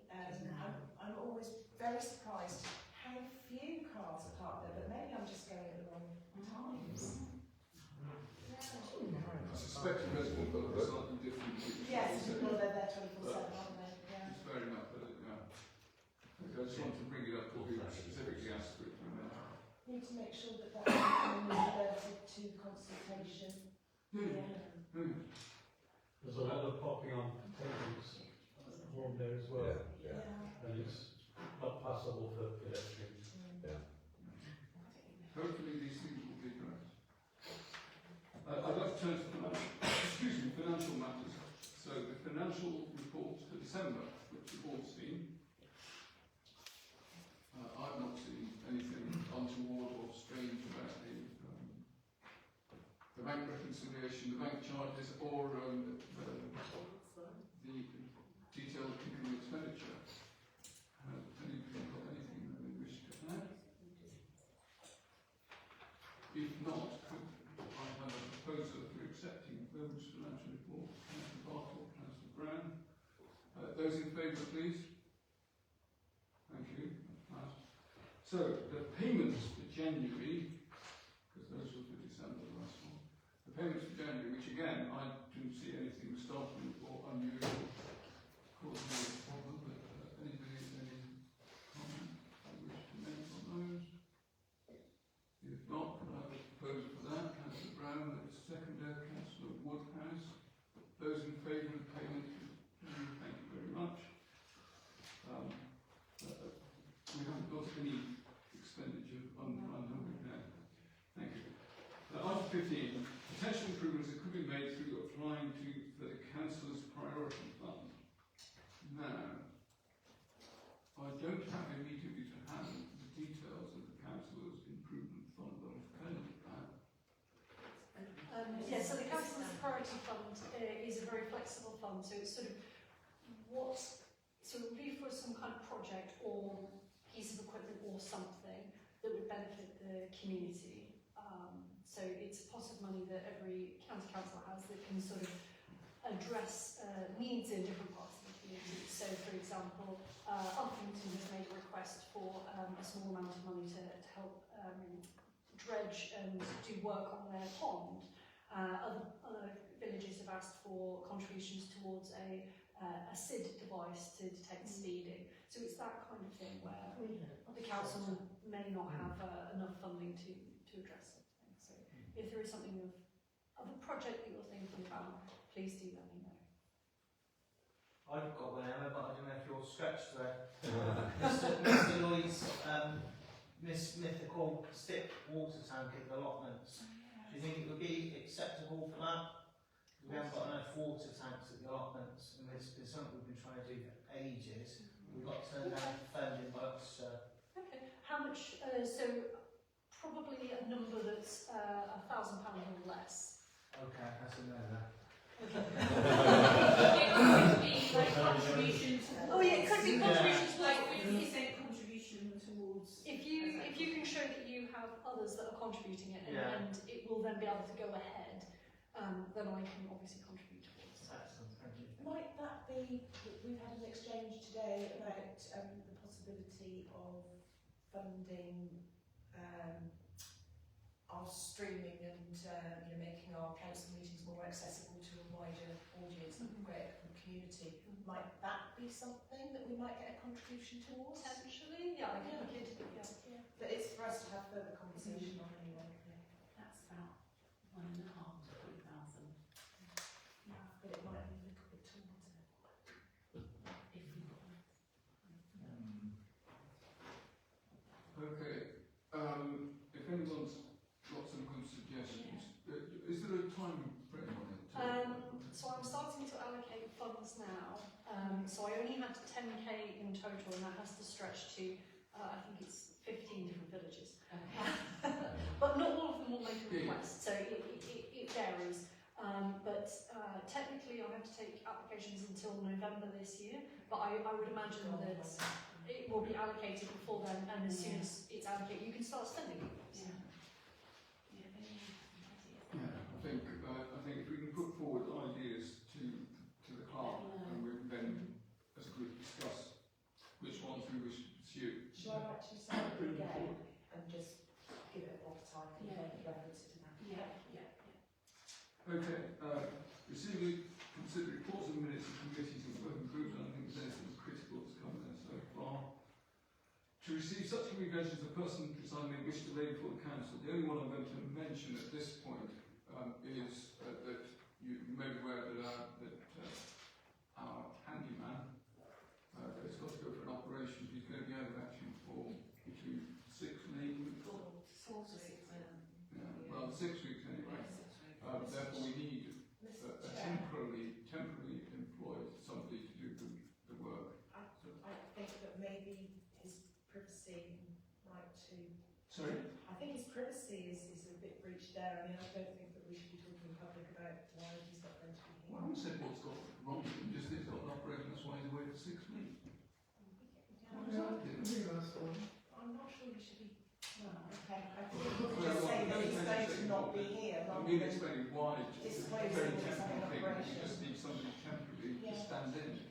I'm always very surprised how few cars are parked there, but maybe I'm just going at the wrong times. I suspect the resident will have a slightly different. Yes, well, they're there 24/7, aren't they? Yeah. It's fair enough, but I just want to bring it up because we specifically asked for it. Need to make sure that that's related to consultation. There's a lot of popping on pavements along there as well. And it's not passable for pedestrians. Hopefully these things will be addressed. I'd like to turn to financial matters. So the financial report for December, which you've all seen. I've not seen anything untoward or strange about the bank reconciliation, the bank charges, or the detailed income expenditure. Has anybody got anything that they wish to add? If not, I have a proposal for accepting those financial reports. Councillor Bartle, Councillor Brown. Those in favour, please. Thank you. That's passed. So the payments for January, because those were for December, the last one. The payments for January, which again I didn't see anything startling or unusual, causing me a problem. But anybody any comment they wish to make on those? If not, I have a proposal for that. Councillor Brown, that's seconded. Councillor Woodhouse. Those in favour of the payment, thank you very much. We haven't got any expenditure under 100 now. Thank you. Item 15. Potential improvements that could be made through applying for the Councillor's Priority Fund. Now, I don't have immediately to hand the details of the Councillor's Improvement Fund, but I've heard of that. So the Council's Priority Fund is a very flexible fund, so it's sort of it would be for some kind of project or piece of equipment or something that would benefit the community. So it's a pot of money that every county council has that can sort of address needs in different parts of the community. So, for example, Uffington has made a request for a small amount of money to help dredge and do work on their pond. Other villages have asked for contributions towards a SID device to detect speeding. So it's that kind of thing where the council may not have enough funding to address something. So if there is something of a project that you're thinking about, please do let me know. I've got one, Emma, but I don't know if you're stretched there. Mr. Lloyd's mythical stick water tank allotments. Do you think it would be acceptable for that? We haven't got enough water tanks at the allotments, and it's been something we've been trying to do for ages. We got turned down for funding by Ofsted. Okay. How much? So probably a number that's £1,000 or less. Okay, that's a no then. It could be like contributions. Oh yeah, it could be contributions Like like 50% contribution towards. if you can show that you have others that are contributing it and it will then be able to go ahead, then I can obviously contribute towards that. Excellent, thank you. Might that be, we've had an exchange today about the possibility of funding our streaming and making our council meetings more accessible to a wider audience and greater community. Might that be something that we might get a contribution towards? Potentially, yeah, I can look into it, yeah. But it's for us to have further conversation on anyway. That's about 1.5 to 3,000. Yeah, but it might be a little bit towards it. If we got Okay. If anyone's got some good suggestions, is there a time frame on it? So I'm starting to allocate funds now. So I only had 10k in total, and that has to stretch to I think it's 15 different villages. But not all of them will make a request, so it varies. But technically, I have to take applications until November this year. But I would imagine that it will be allocated before then, and as soon as it's allocated, you can start spending it. I think if we can put forward ideas to the clerk, and we can then, as a group, discuss which ones we wish to pursue. Shall I actually say it again and just give it a bit of time and make reference to that? Okay. Receiving, consider reports of minutes of committees and working groups. I don't think there's anything critical that's come there so far. To receive such communications, the person presiding may wish to lay before the council. The only one I'm going to mention at this point is that you may be aware that our handyman has got to go for an operation. He's going to be out of action for between 6 and 8 weeks. 4 to 6 Well, 6 weeks anyway. Therefore, we need a temporarily employed somebody to do the work. I think that maybe his privacy might too. Sorry? I think his privacy is a bit breached there. I mean, I don't think that we should be talking in public about why he's not going to be here. Well, I haven't said what's got wrong with him, just that he's got an operation, that's why he's away for 6 weeks. I'm not sure we should be. No, okay. I think we could just say that he's going to not be here. I mean, explaining why, it's a disclosing very that he's having temporary an thing, you operation. just need somebody temporary to stand in.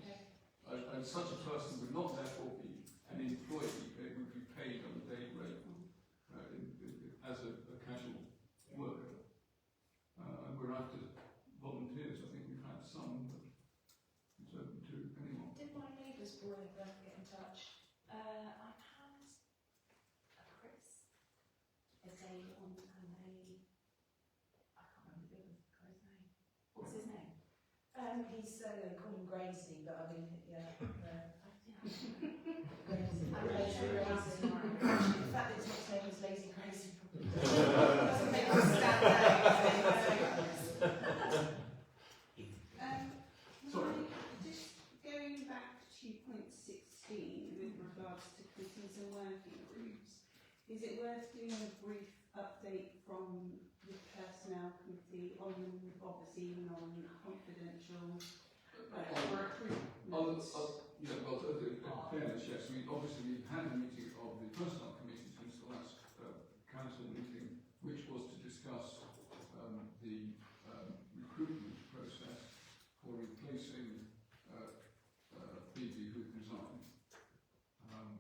And such a person would not therefore be an employee, they would be paid on a daily rate as a casual worker. And we're after volunteers. I think we've had some, but it's open to anyone. Did my neighbour's boy ever get in touch? I've had a Chris, a day on, and I can't remember the other guy's name. What's his name? He's call him Gracie, but I mean, yeah. The fact that his nickname is Lazy Gracie doesn't make us stand out. Sorry. Just going back to point 16 with regards to committees and working groups, is it worth doing a brief update from the personnel committee on obviously non-confidential recruitment? Yeah, well, in fairness, yes. Obviously, we've had a meeting of the personnel committee since the last council meeting, which was to discuss the recruitment process for replacing Phoebe, who resigned. I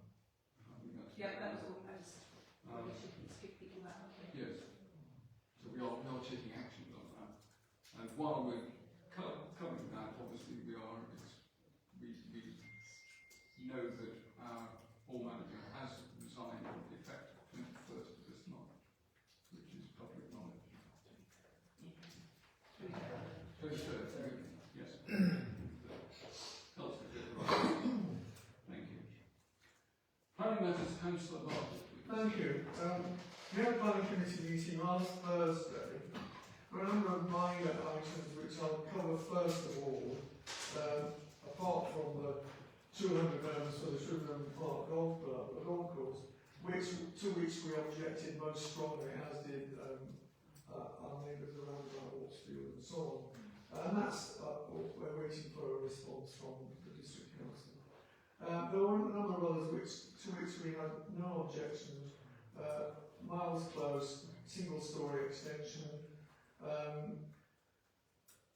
think that's That was almost. We should speak people that. yes. So we are taking actions on that. And while we're covering that, obviously we know that our hall manager has resigned effective 21st of this month, which is public knowledge. 23rd, yes. Helps to get the right. Thank you. Planning matters, Councillor Bartlett, please. Thank you. We had a planning committee meeting last Thursday. There were a number of minor items which I'll 200 homes for the Shrewsbury Park Golf Club, a golf course, to which we objected most strongly, as did our neighbours around about Watsfield and so on. And that's we're waiting for a response from the district council. There were a number of others to which we had no objections. Miles Close, single-storey extension.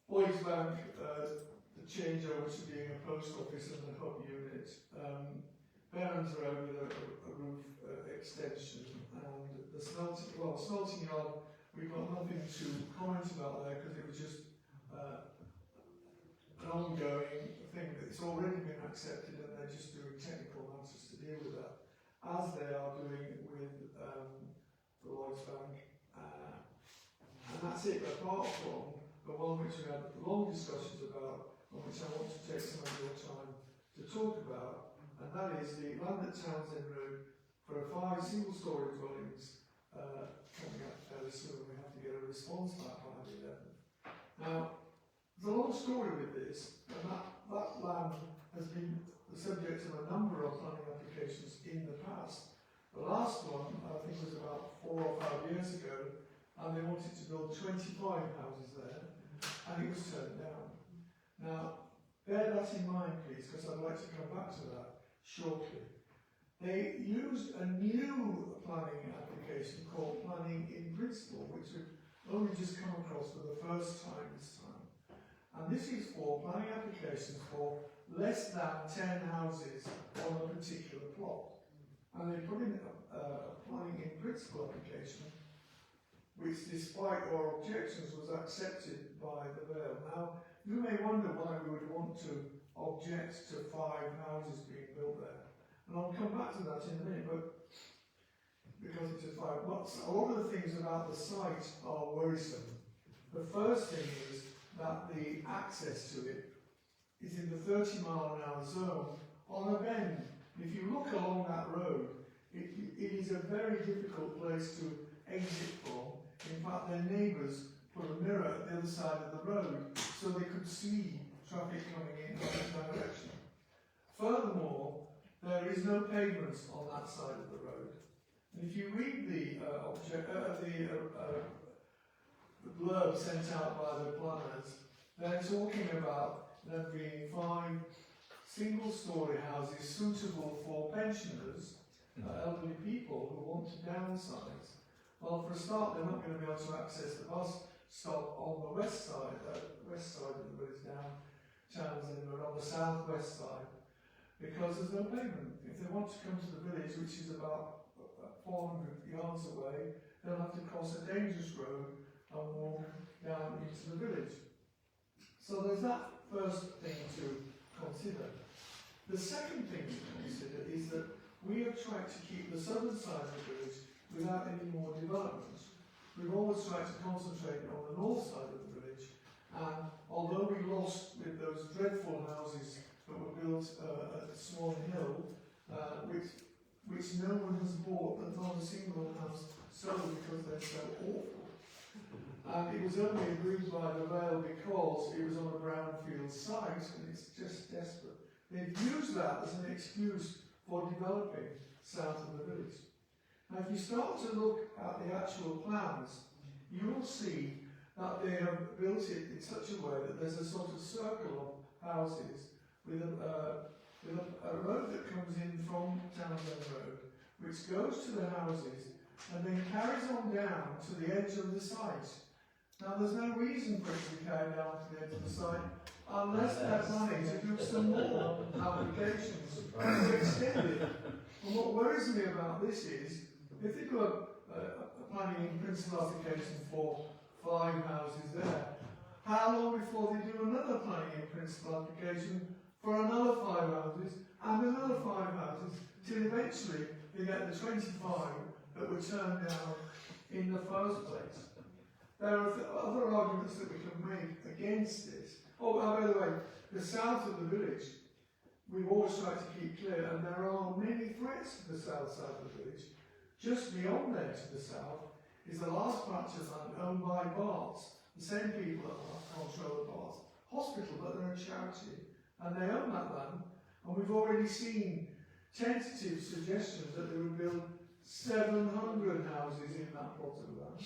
Boys Bank, the change over to being a post office and a hub unit. Barons Road with a roof extension, and the smelting yard, we've got nothing to comment about there because it was just an ongoing thing that's already been accepted, and they're just doing technical matters to deal with that, as they are doing with the Lloyds Bank. And that's it, apart from the one which we had long discussions about, and which I want to take some of your time to talk about, and that is the land at Townsend Road for 5 single-storey dwellings coming up fairly soon. We have to get a response back by the 11th. Now, there's a long story with this, and that land has been the subject of a number of planning applications in the past. The last one, I think, was about 4 or 5 years ago, and they wanted to build 25 houses there, and it was turned down. Now, bear that in mind, please, because I'd like to come back to that shortly. They used a new planning application called Planning in Principle, which we've only just come across for the first time this time. And this is for planning applications for less than 10 houses on a particular plot. And they put in a Planning in Principle application, which, despite our objections, was accepted by the Vale. Now, you may wonder why we would want to object to 5 houses being built there. And I'll come back to that in a minute, but because it is 5. But a lot of the things about the site are worrisome. The first thing is that the access to it is in the 30-mile-an-hour zone on a bend. If you look along that road, it is a very difficult place to exit from. In fact, their neighbours put a mirror at the other side of the road so they could see traffic coming in that direction. Furthermore, there is no pavement on that side of the road. And if you read the blurb sent out by the planners, they're talking about there being 5 single-storey houses suitable for pensioners, elderly people who want to downsize. Well, for a start, they're not going to be able to access the bus stop on the west side of the village down Townsend Road, on the southwest side, because there's no pavement. If they want to come to the village, which is about 400 yards away, they'll have to cross a dangerous road and walk down into the village. So there's that first thing to consider. The second thing to consider is that we have tried to keep the southern side of the village without any more development. We've always tried to concentrate on the north side of the village, and although we lost with those dreadful houses that were built at Swan Hill, which no one has bought, but not a single house sold because they're so awful. And it was only agreed by the Vale because it was on a brownfield site, and it's just desperate. They've used that as an excuse for developing south of the village. Now, if you start to look at the actual plans, you will see that they have built it in such a way that there's a sort of circle of houses with a road that comes in from Townsend Road, which goes to the houses and then carries on down to the edge of the site. Now, there's no reason for it to be carried down to the edge of the site unless they're planning to do some more applications to extend it. And what worries me about this is, if they do a planning in principle application for 5 houses there, how long before they do another planning in principle application for another 5 houses and another 5 houses, till eventually they get the 25 that were turned down in the first place? There are other arguments that we can make against this. Oh, by the way, the south of the village, we've always tried to keep clear, and there are many threats to the south side of the village. Just beyond there to the south is the last patch of land owned by Barts, the same people that control the Barts Hospital, but they're a charity, and they own that land. And we've already seen tentative suggestions that they would build 700 houses in that plot of land.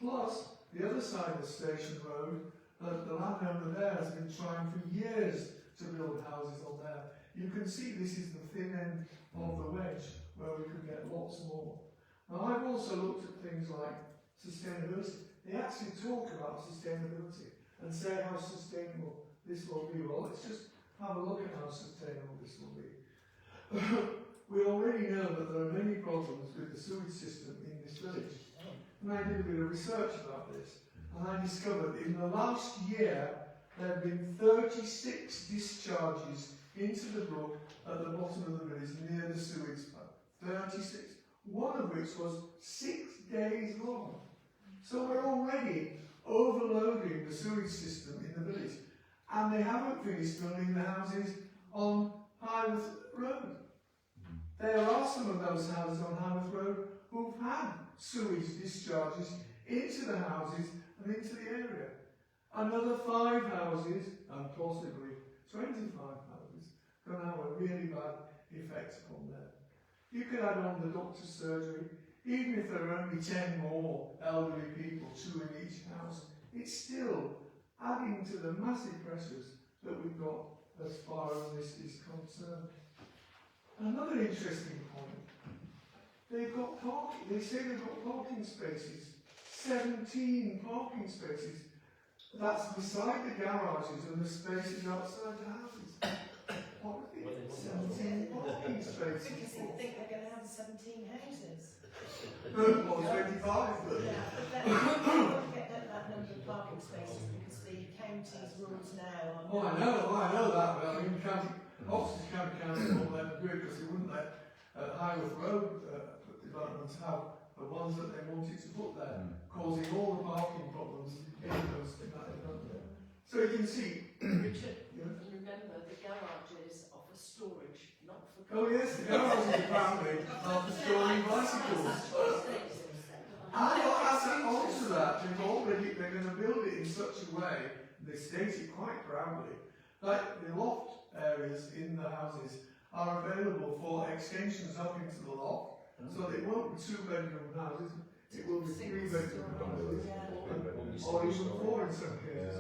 Plus, the other side of the station road, the landowner there has been trying for years to build houses on there. You can see this is the thin end of the wedge where we could get lots more. Now, I've also looked at things like sustainability. They actually talk about sustainability and say how sustainable this will be. Well, let's just have a look at how sustainable this will be. We already know that there are many problems with the sewage system in this village. And I did a bit of research about this, and I discovered in the last year there have been 36 discharges into the brook at the bottom of the village near the sewage plant. 36. One of which was 6 days long. So we're already overloading the sewage system in the village. And they haven't finished building the houses on Highworth Road. There are some of those houses on Highworth Road who've had sewage discharges into the houses and into the area. Another 5 houses, and possibly 25 houses, can have a really bad effect upon them. You could add on the doctor's surgery, even if there are only 10 more elderly people, 2 in each house, it's still adding to the massive pressures that we've got as far as this is concerned. Another interesting point, they say they've got parking spaces, 17 parking spaces. That's beside the garages and the spaces outside the houses. What is it? 17 parking spaces. Because they think they're going to have 17 houses. Or 25. Yeah, but then you won't get that number of parking spaces because the county's rules now are... Oh, I know that, but I mean, Oxford County Council won't let them do it because they wouldn't let Highworth Road developments have the ones that they wanted to put there, causing all the parking problems in that development. So you can see... Richard, remember the garages are for storage, not for... Oh yes, the garages apparently are for storing bicycles. And also that, they're going to build it in such a way, they state it quite proudly, that the loft areas in the houses are available for extensions up into the loft, so that it won't be 2-bedroom houses, it will be 3-bedroom houses, or even 4 in some cases.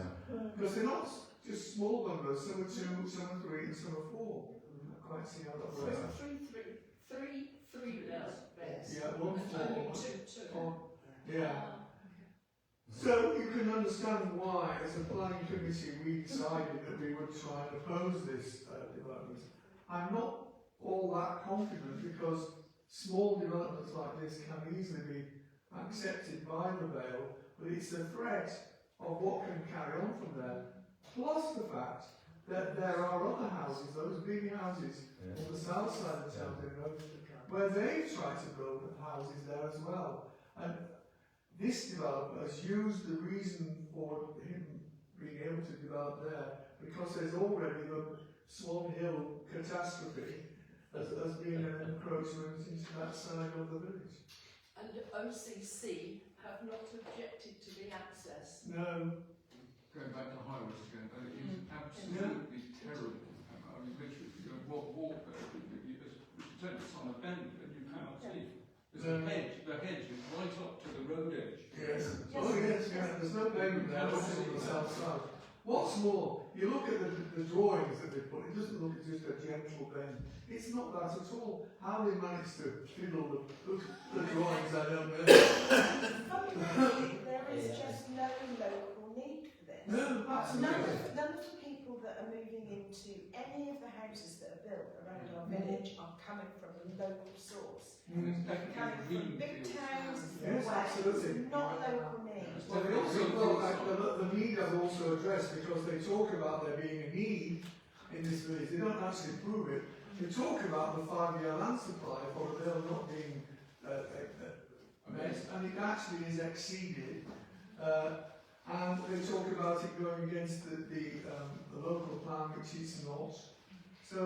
Because they're not just small numbers, some are 2, some are 3, and some are 4. I can't quite see how that works. So three beds. Yeah, 1 4. Two. Yeah. So you can understand why, as a planning committee, we decided that we would try and oppose this development. I'm not all that confident because small developments like this can easily be accepted by the Vale, but it's the threat of what can carry on from there, plus the fact that there are other houses, those big houses on the south side of the town, where they've tried to build houses there as well. And this developer has used the reason for him being able to develop there because there's already the Swan Hill catastrophe as being an encroachment into that side of the village. And OCC have not objected to the access. No. Going back to Highworth again, it is absolutely terrible. I mean, literally, you walk there, you turn it's on a bend and you cannot see. There's a hedge, the hedge is right up to the road edge. Yes. Oh yes, there's no pavement there, it's just on the south side. What's more, you look at the drawings that they put, it doesn't look at just a gentle bend. It's not that at all. How they managed to fiddle the drawings, I don't know. Fundamentally, there is just no local need for this. No, absolutely. None of the people that are moving into any of the houses that are built around our village are coming from a local source. They're coming from big towns, Yes, where absolutely. it's not local need. Well, they also, the need is also addressed because they talk about there being a need in this village. They don't actually prove it. They talk about the 5-year land supply for the bill not being met, and it actually is exceeded. And they talk about it going against the local plan, which it's not. So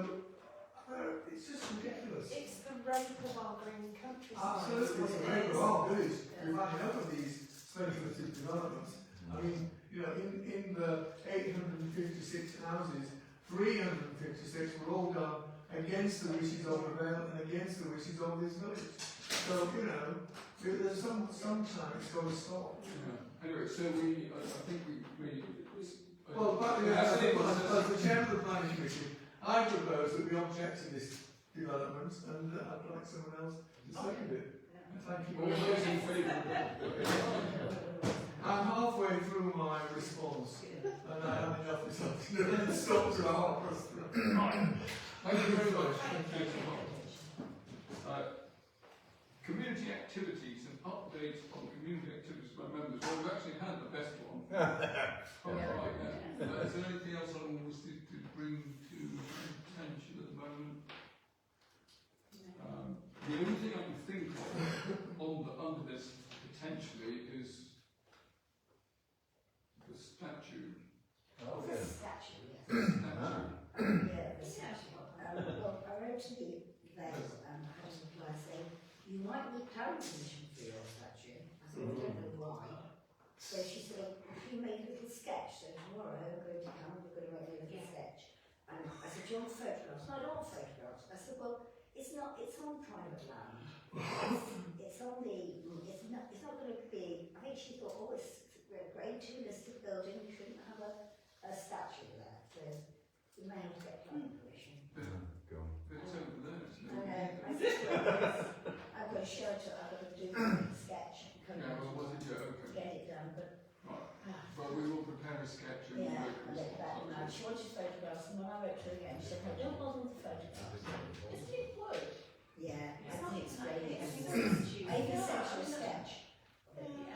it's just ridiculous. It's the rape of our green countryside. Absolutely, it's a rape of our village. We've had enough of these speculative developments. I mean, you know, in the 856 houses 356 were all done against the wishes of the Vale and against the wishes of this village. So, you know, there's sometimes it's got to stop. Yeah. Anyway, so I think we Well, but as the chairman of the planning commission, I propose that we object to this development, and I'd like someone else to second it. Thank you. all those in favour? I'm halfway through my response, and I have enough this afternoon to stop to our Right. Thank you very much. Community activities and updates on community activities by members. Well, we've actually had the best one. Is there anything else I want to bring to attention at the moment? The only thing I can think of under this potentially is the statue. Oh, The yeah. statue, yes. Statue. Yeah, the statue. Well, I wrote to the Vale, I had a reply saying, you might need planning permission for your statue. I said, I don't know why. So she said, if you make a little sketch, so tomorrow I'm going to come, we're going to make a little sketch. And I said, do you want photographs? No, I don't want photographs. I said, well, it's on private land. It's on the, it's not going to be, I think she thought, oh, it's a grade 2 listed building, you shouldn't have a statue there. So you may have to get planning permission. Go on. It's over there, isn't it? I said, well, I've got to show it, I've got to do a sketch and come Yeah, out well, was it? Yeah, okay. get it done, but Right. Well, we will prepare a sketch and yeah, we'll I let that now. She wanted photographs, and when I wrote to her again, she said, no, don't bother with the photographs. Isn't it wood? Yeah, It's I not think it's great. it's I even sent you a sketch. Anyway,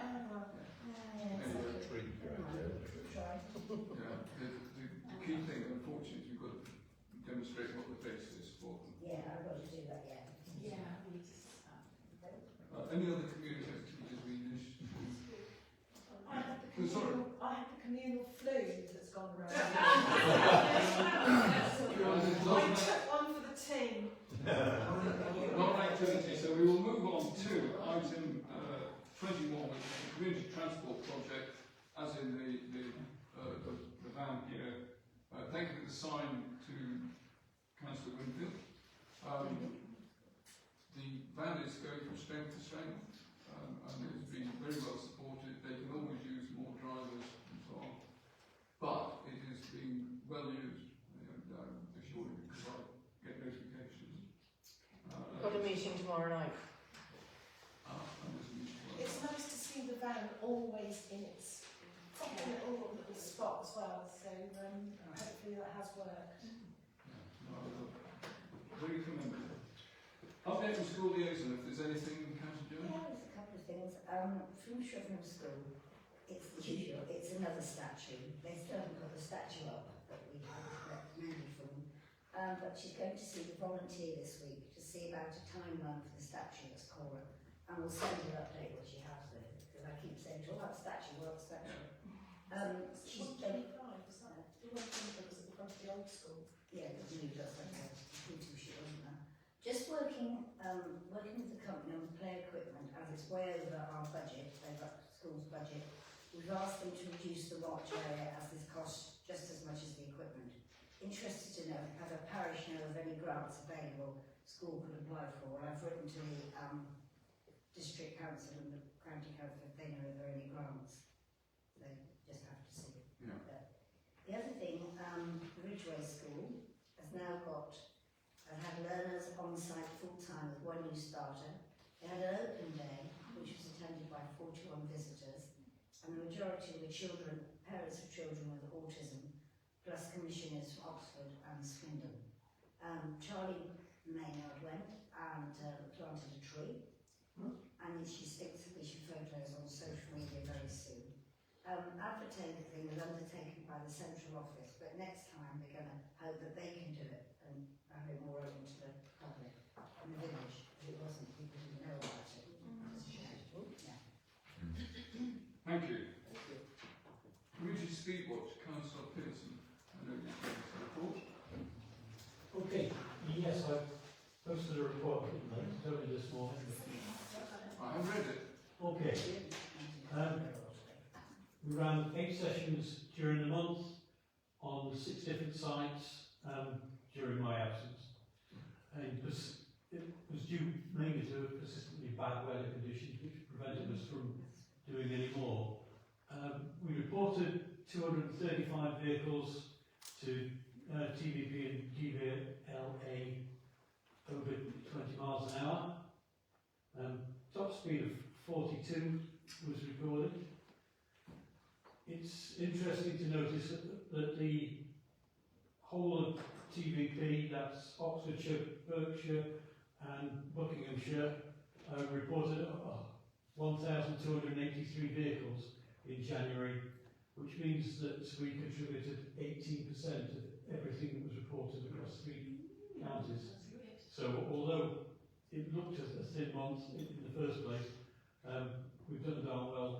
Try. yeah, the key thing, unfortunately, is you've got to demonstrate what the base is for them. Yeah, I've got to do that, yeah. Yeah, we need to Any other community activities we wish to? I had the Oh, sorry. communal flu that's gone around. Not I took one for the team. an activity, so we will move on to item 21, which is the community transport project, as in the van here. Thank you for the sign to Councillor Winfield. The van is going from strength to strength, and it's been very well supported. They can always use more drivers and so on, but it has been well used, surely, because I get notifications. Got a meeting tomorrow night. And there's a meeting tomorrow. It's nice to see the van always in its proper little spot as well, so hopefully that has worked. Very commendable. Update on school liaison, if there's anything, Councillor Jones? Yeah, there's a couple of things. From Shrivenham School, it's the usual, it's another statue. They still haven't got the statue up that we had recommended for them. But she's going to see the volunteer this week to see about a timeline for the statue at Cora. And we'll send her an update what she has there, because I keep saying to her, what statue, what statue? She's done, 125, is that the one that was at the front of the old school? yeah, the new does like that. She wasn't there. Just working with the company on the play equipment, as it's way over our budget, over school's budget. We've asked them to reduce the watch area as this costs just as much as the equipment. Interested to know, as a parish know of any grants available school could apply for. Well, I've written to the district council and the county council if they know if there are any grants. They just have to see. Yeah. The other thing, the Ridgeway School has now got had learners on site full time with one new starter. They had an open day, which was attended by 41 visitors, and the majority were children, parents of children with autism, plus commissioners from Oxford and Swindon. Charlie Maynard went and planted a tree, and she sticks picture photos on social media very soon. Advertising was undertaken by the central office, but next time they're going to hope that they can do it and have it more open to the public in the village. It wasn't, people didn't know about it. It's a shame. Yeah. Thank you. Community Speedwatch, Councillor Pearson. I know you've got a report. Okay, yes, I posted a report only this morning. I have read it. Okay. We ran 8 sessions during the month on 6 different sites. during my absence. And it was due mainly to persistently bad weather conditions which prevented us from doing any more. We reported 235 vehicles to TVB and DVLA over 20 miles an hour. Top speed of 42 was recorded. It's interesting to notice that the whole of TVP, that's Oxfordshire, Berkshire and Buckinghamshire, reported 1,283 vehicles in January, which means that we contributed 18% of everything that was reported across 3 counties. So although it looked as a thin month in the first place, we've done darn well.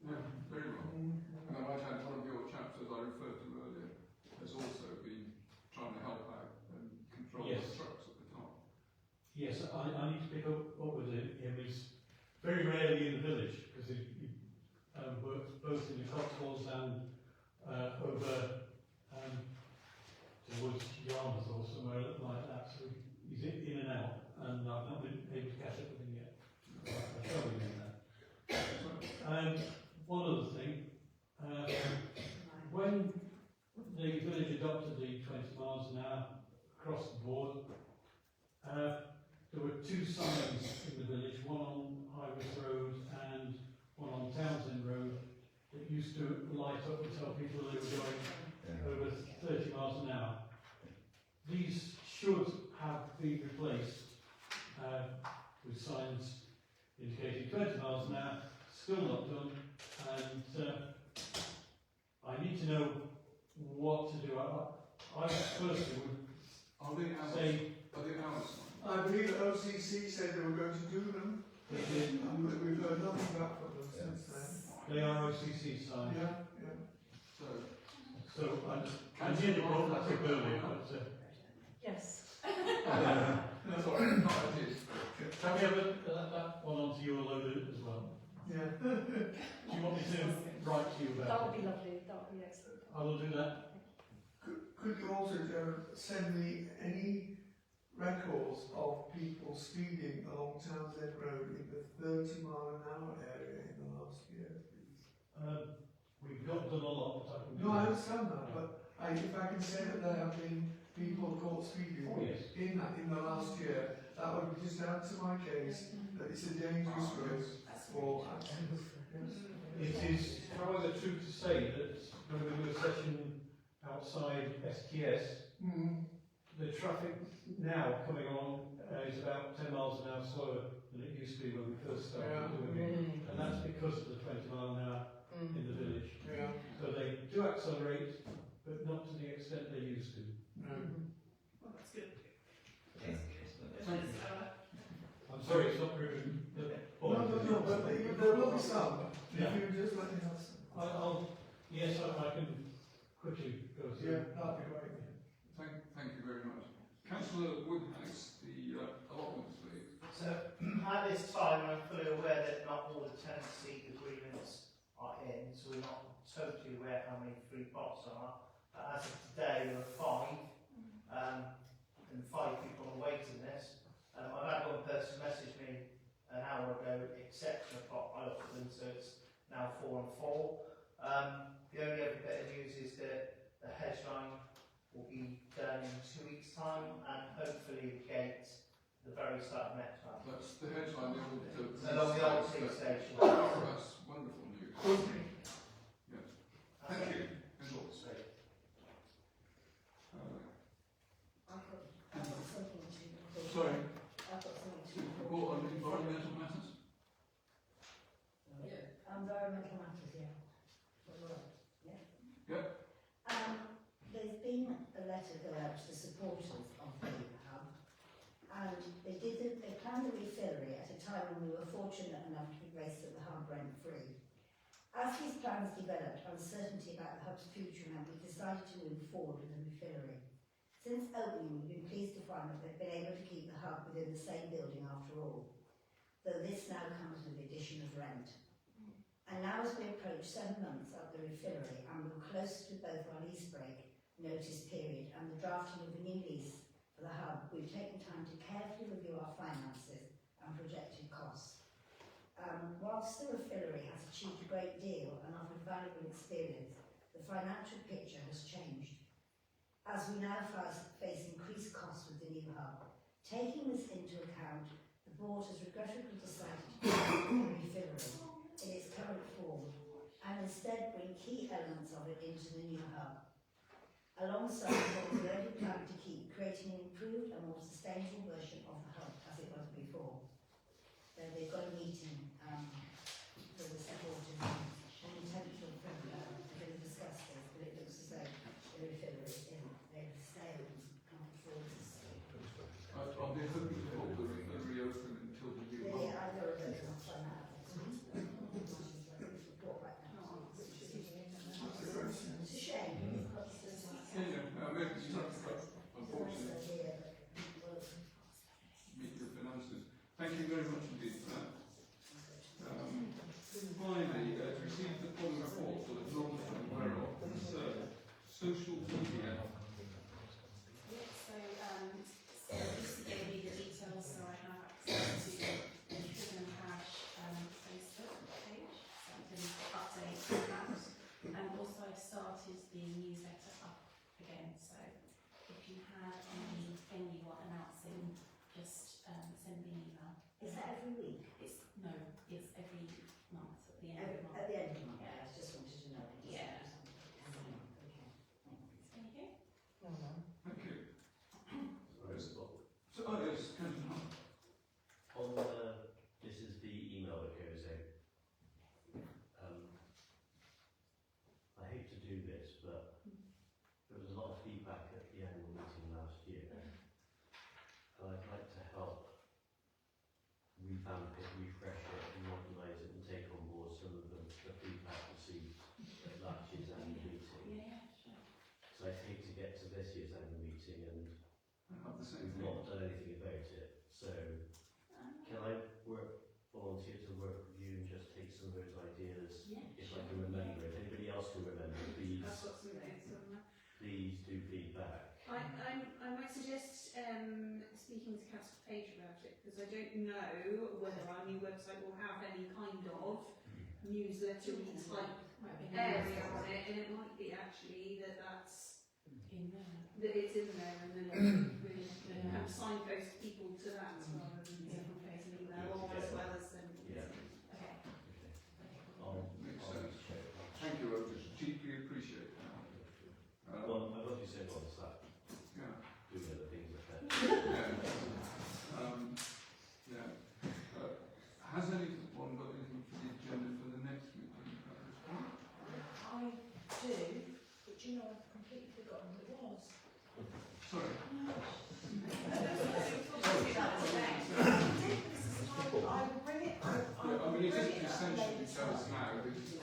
Yeah, very well. And I might add, one of your chaps, as I referred to earlier, has also been trying to help out and control Yes. the trucks at the top. Yes, I need to pick up with him. He's very rarely in the village because he works both in the Cotswolds and over towards Yarmouth or somewhere like that. So he's in and out, and I've not been able to catch up with him yet. I'll show him in that. One other thing, when the village adopted the 20 miles an hour across the board, there were 2 signs in the village, one on Highworth Road and one on Townsend Road, that used to light up and tell people they were going over 30 miles an hour. These should have been replaced with signs indicating 20 miles an hour, still not done, and I need to know what to do. I personally would say... Are they ours? I believe that OCC said they were going to do them. They did. And we've heard nothing back from them since then. They are OCC signs. Yeah. So I nearly brought that up earlier, but... Yes. No, sorry, not I did. Can we have that one onto your loader as well? Yeah. Do you want me to write to you That about would be lovely. That would be excellent. I will do that. Could you also send me any records of people speeding along Townsend Road in the 30 mile an hour area in the last year, please? We've not done a lot, but I can do No, I that. understand that, but if I can say that there have been people caught speeding Oh, yes. in the last year, that would just add to my case that it's a dangerous road for accidents. Yes. It is, however, true to say that when we do a session outside STS, the traffic now coming on is about 10 miles an hour slower than it used to be when we first started doing it. And that's because of the 20 mile an hour in the village. Yeah. So they do accelerate, but not to the extent they used to. Well, that's good. I'm sorry, it's not proven the point. No, but there will be some. Yeah. If you just let me have some. Yes, I can quickly go through. Yeah, that'd be great. Thank you very much. Councillor Woodhouse, the allotments, please. So at this time, I'm fully aware that not all the tenancy agreements are in, so we're not totally aware how many free plots are. But as of today, there are 5, and 5 people on the waiting list. I've had one person message me an hour ago accepting a plot I offered them, so it's now 4 and 4. The only other bit of news is that the hedge line will be done in 2 weeks' time, and hopefully the gate the very start of next month. That's the headline, Along the old sea station. That's wonderful news. Yes. Thank you. Short stay. I've got something to... Sorry. I've got something to... Report on environmental matters? Environmental matters, yeah. Yeah? Yep. There's been a letter go out to the supporters of the hub, and they planned a refillery at a time when we were fortunate enough to be based at the hub rent-free. As these plans developed, uncertainty about the hub's future meant we decided to move forward with the refillery. Since opening, we've been pleased to find that they've been able to keep the hub within the same building after all, though this now comes with the addition of rent. And now as we approach 7 months up the refillery and we're close to both our lease break notice period and the drafting of a new lease for the hub, we've taken time to carefully review our finances and projected costs. While Stirrafillery has achieved a great deal and offered valuable experience, the financial picture has changed. As we now face increased costs with the new hub, taking this into account, the board has regrettably decided to keep Stirrafillery in its current form and instead bring key elements of it into the new hub. Alongside what we already planned to keep, creating an improved and more sustainable version of the hub as it was before. They've got a meeting for the supporters on the 10th of February. We're going to discuss this, but it looks as though Stirrafillery they've stayed and can't afford to stay. I'll be hoping to hold the reopen until the new hub. Yeah, I know that I'll find out. Report right now. It's a shame. Maybe it's not, unfortunately, meet the finances. Thank you very much indeed for that. Finally, to receive the following report for the non-aware of social media. So Lucy gave me the details, so I have access to the Sugar and Hash Facebook page, so I can update that. And also I've started the newsletter up again, so if you have anything you want announcing, just send me an email. Is that every week? It's every month at the end of the month. At the end of the month, Yeah. I just wanted to know. Yeah. Okay. Thank you. Thank you. Sorry, Scott. So, yes, Councillor Hunt. On this is the email that goes out. I hate to do this, but there was a lot of feedback at the annual meeting last year. And I'd like to help revamp it, refresh it, and modernise it and take on board some of the feedback received at last year's annual meeting. Yeah, sure. So I'd hate to get to this year's annual meeting and I have the same we've thing. not done anything about it. So can I volunteer to work with you and just take some of those ideas, Yeah, if sure. I can remember it? If anybody else can remember, please, I've got some notes on that. please do feedback. I might suggest speaking to Councillor Page about it, because I don't know whether our new website will have any kind of newsletter-y type area on it, and it might be actually that's In there. that it's in there, and then really signpost people to that rather than different phase an email, or as well as them. Yeah. Okay. Makes sense. Thank you, Otis. Deeply appreciate that. Well, I've obviously said on Slack, Yeah. doing other things like that. Yeah. Has anyone got anything for the agenda for the next meeting? I do, but you know, I've completely forgotten what it was. Sorry. I will bring it. Yeah, I mean, it isn't essential to tell us now, but it's It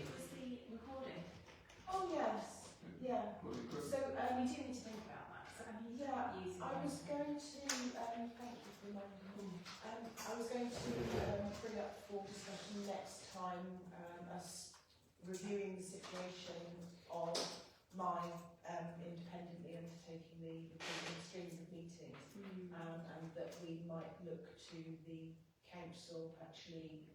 was the recording. Oh, yes, yeah. well, you could. So you do need to think about that. So have you Yeah, used I was going to, thank you for reminding me. I was going to bring up for discussion next time us reviewing the situation of my independently undertaking the recording streams of meetings, and that we might look to the council actually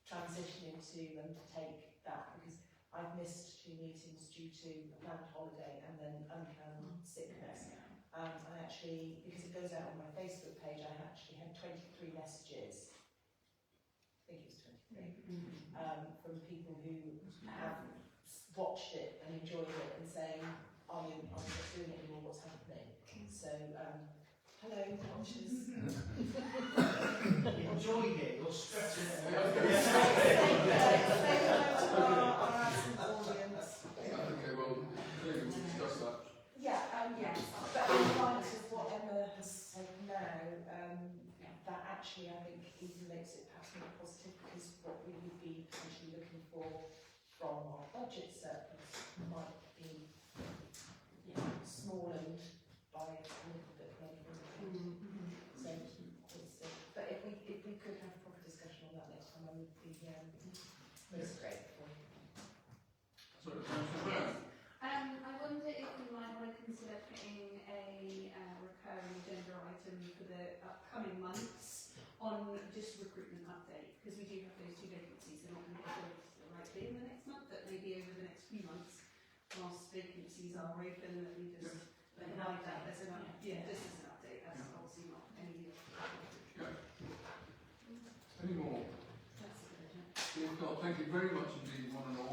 transitioning to undertake that, because I've missed 2 meetings due to a planned holiday and then unplanned sickness. I actually, because it goes out on my Facebook page, I actually had 23 messages, I think it was 23, from people who have watched it and enjoyed it and saying, I'm not doing it anymore, what's happening? So, hello, watchers. Enjoyed it, you're stretching it. Say hello to our audience. Okay, well, clearly we'll discuss that. Yeah, Yes. but in light of what Emma has said now, that actually I think even makes it perhaps more positive, because what we would be potentially looking for from our budget surplus might be smallened by a little bit maybe. So it's, but if we could have a proper discussion on that next time, I would be most grateful. Sorry, Councillor Brown. I whilst vacancies are open, that we just let know that there's an update. This is an update, that's obviously not any. Okay. Any more? That's good. If not, thank you very much indeed, one and all.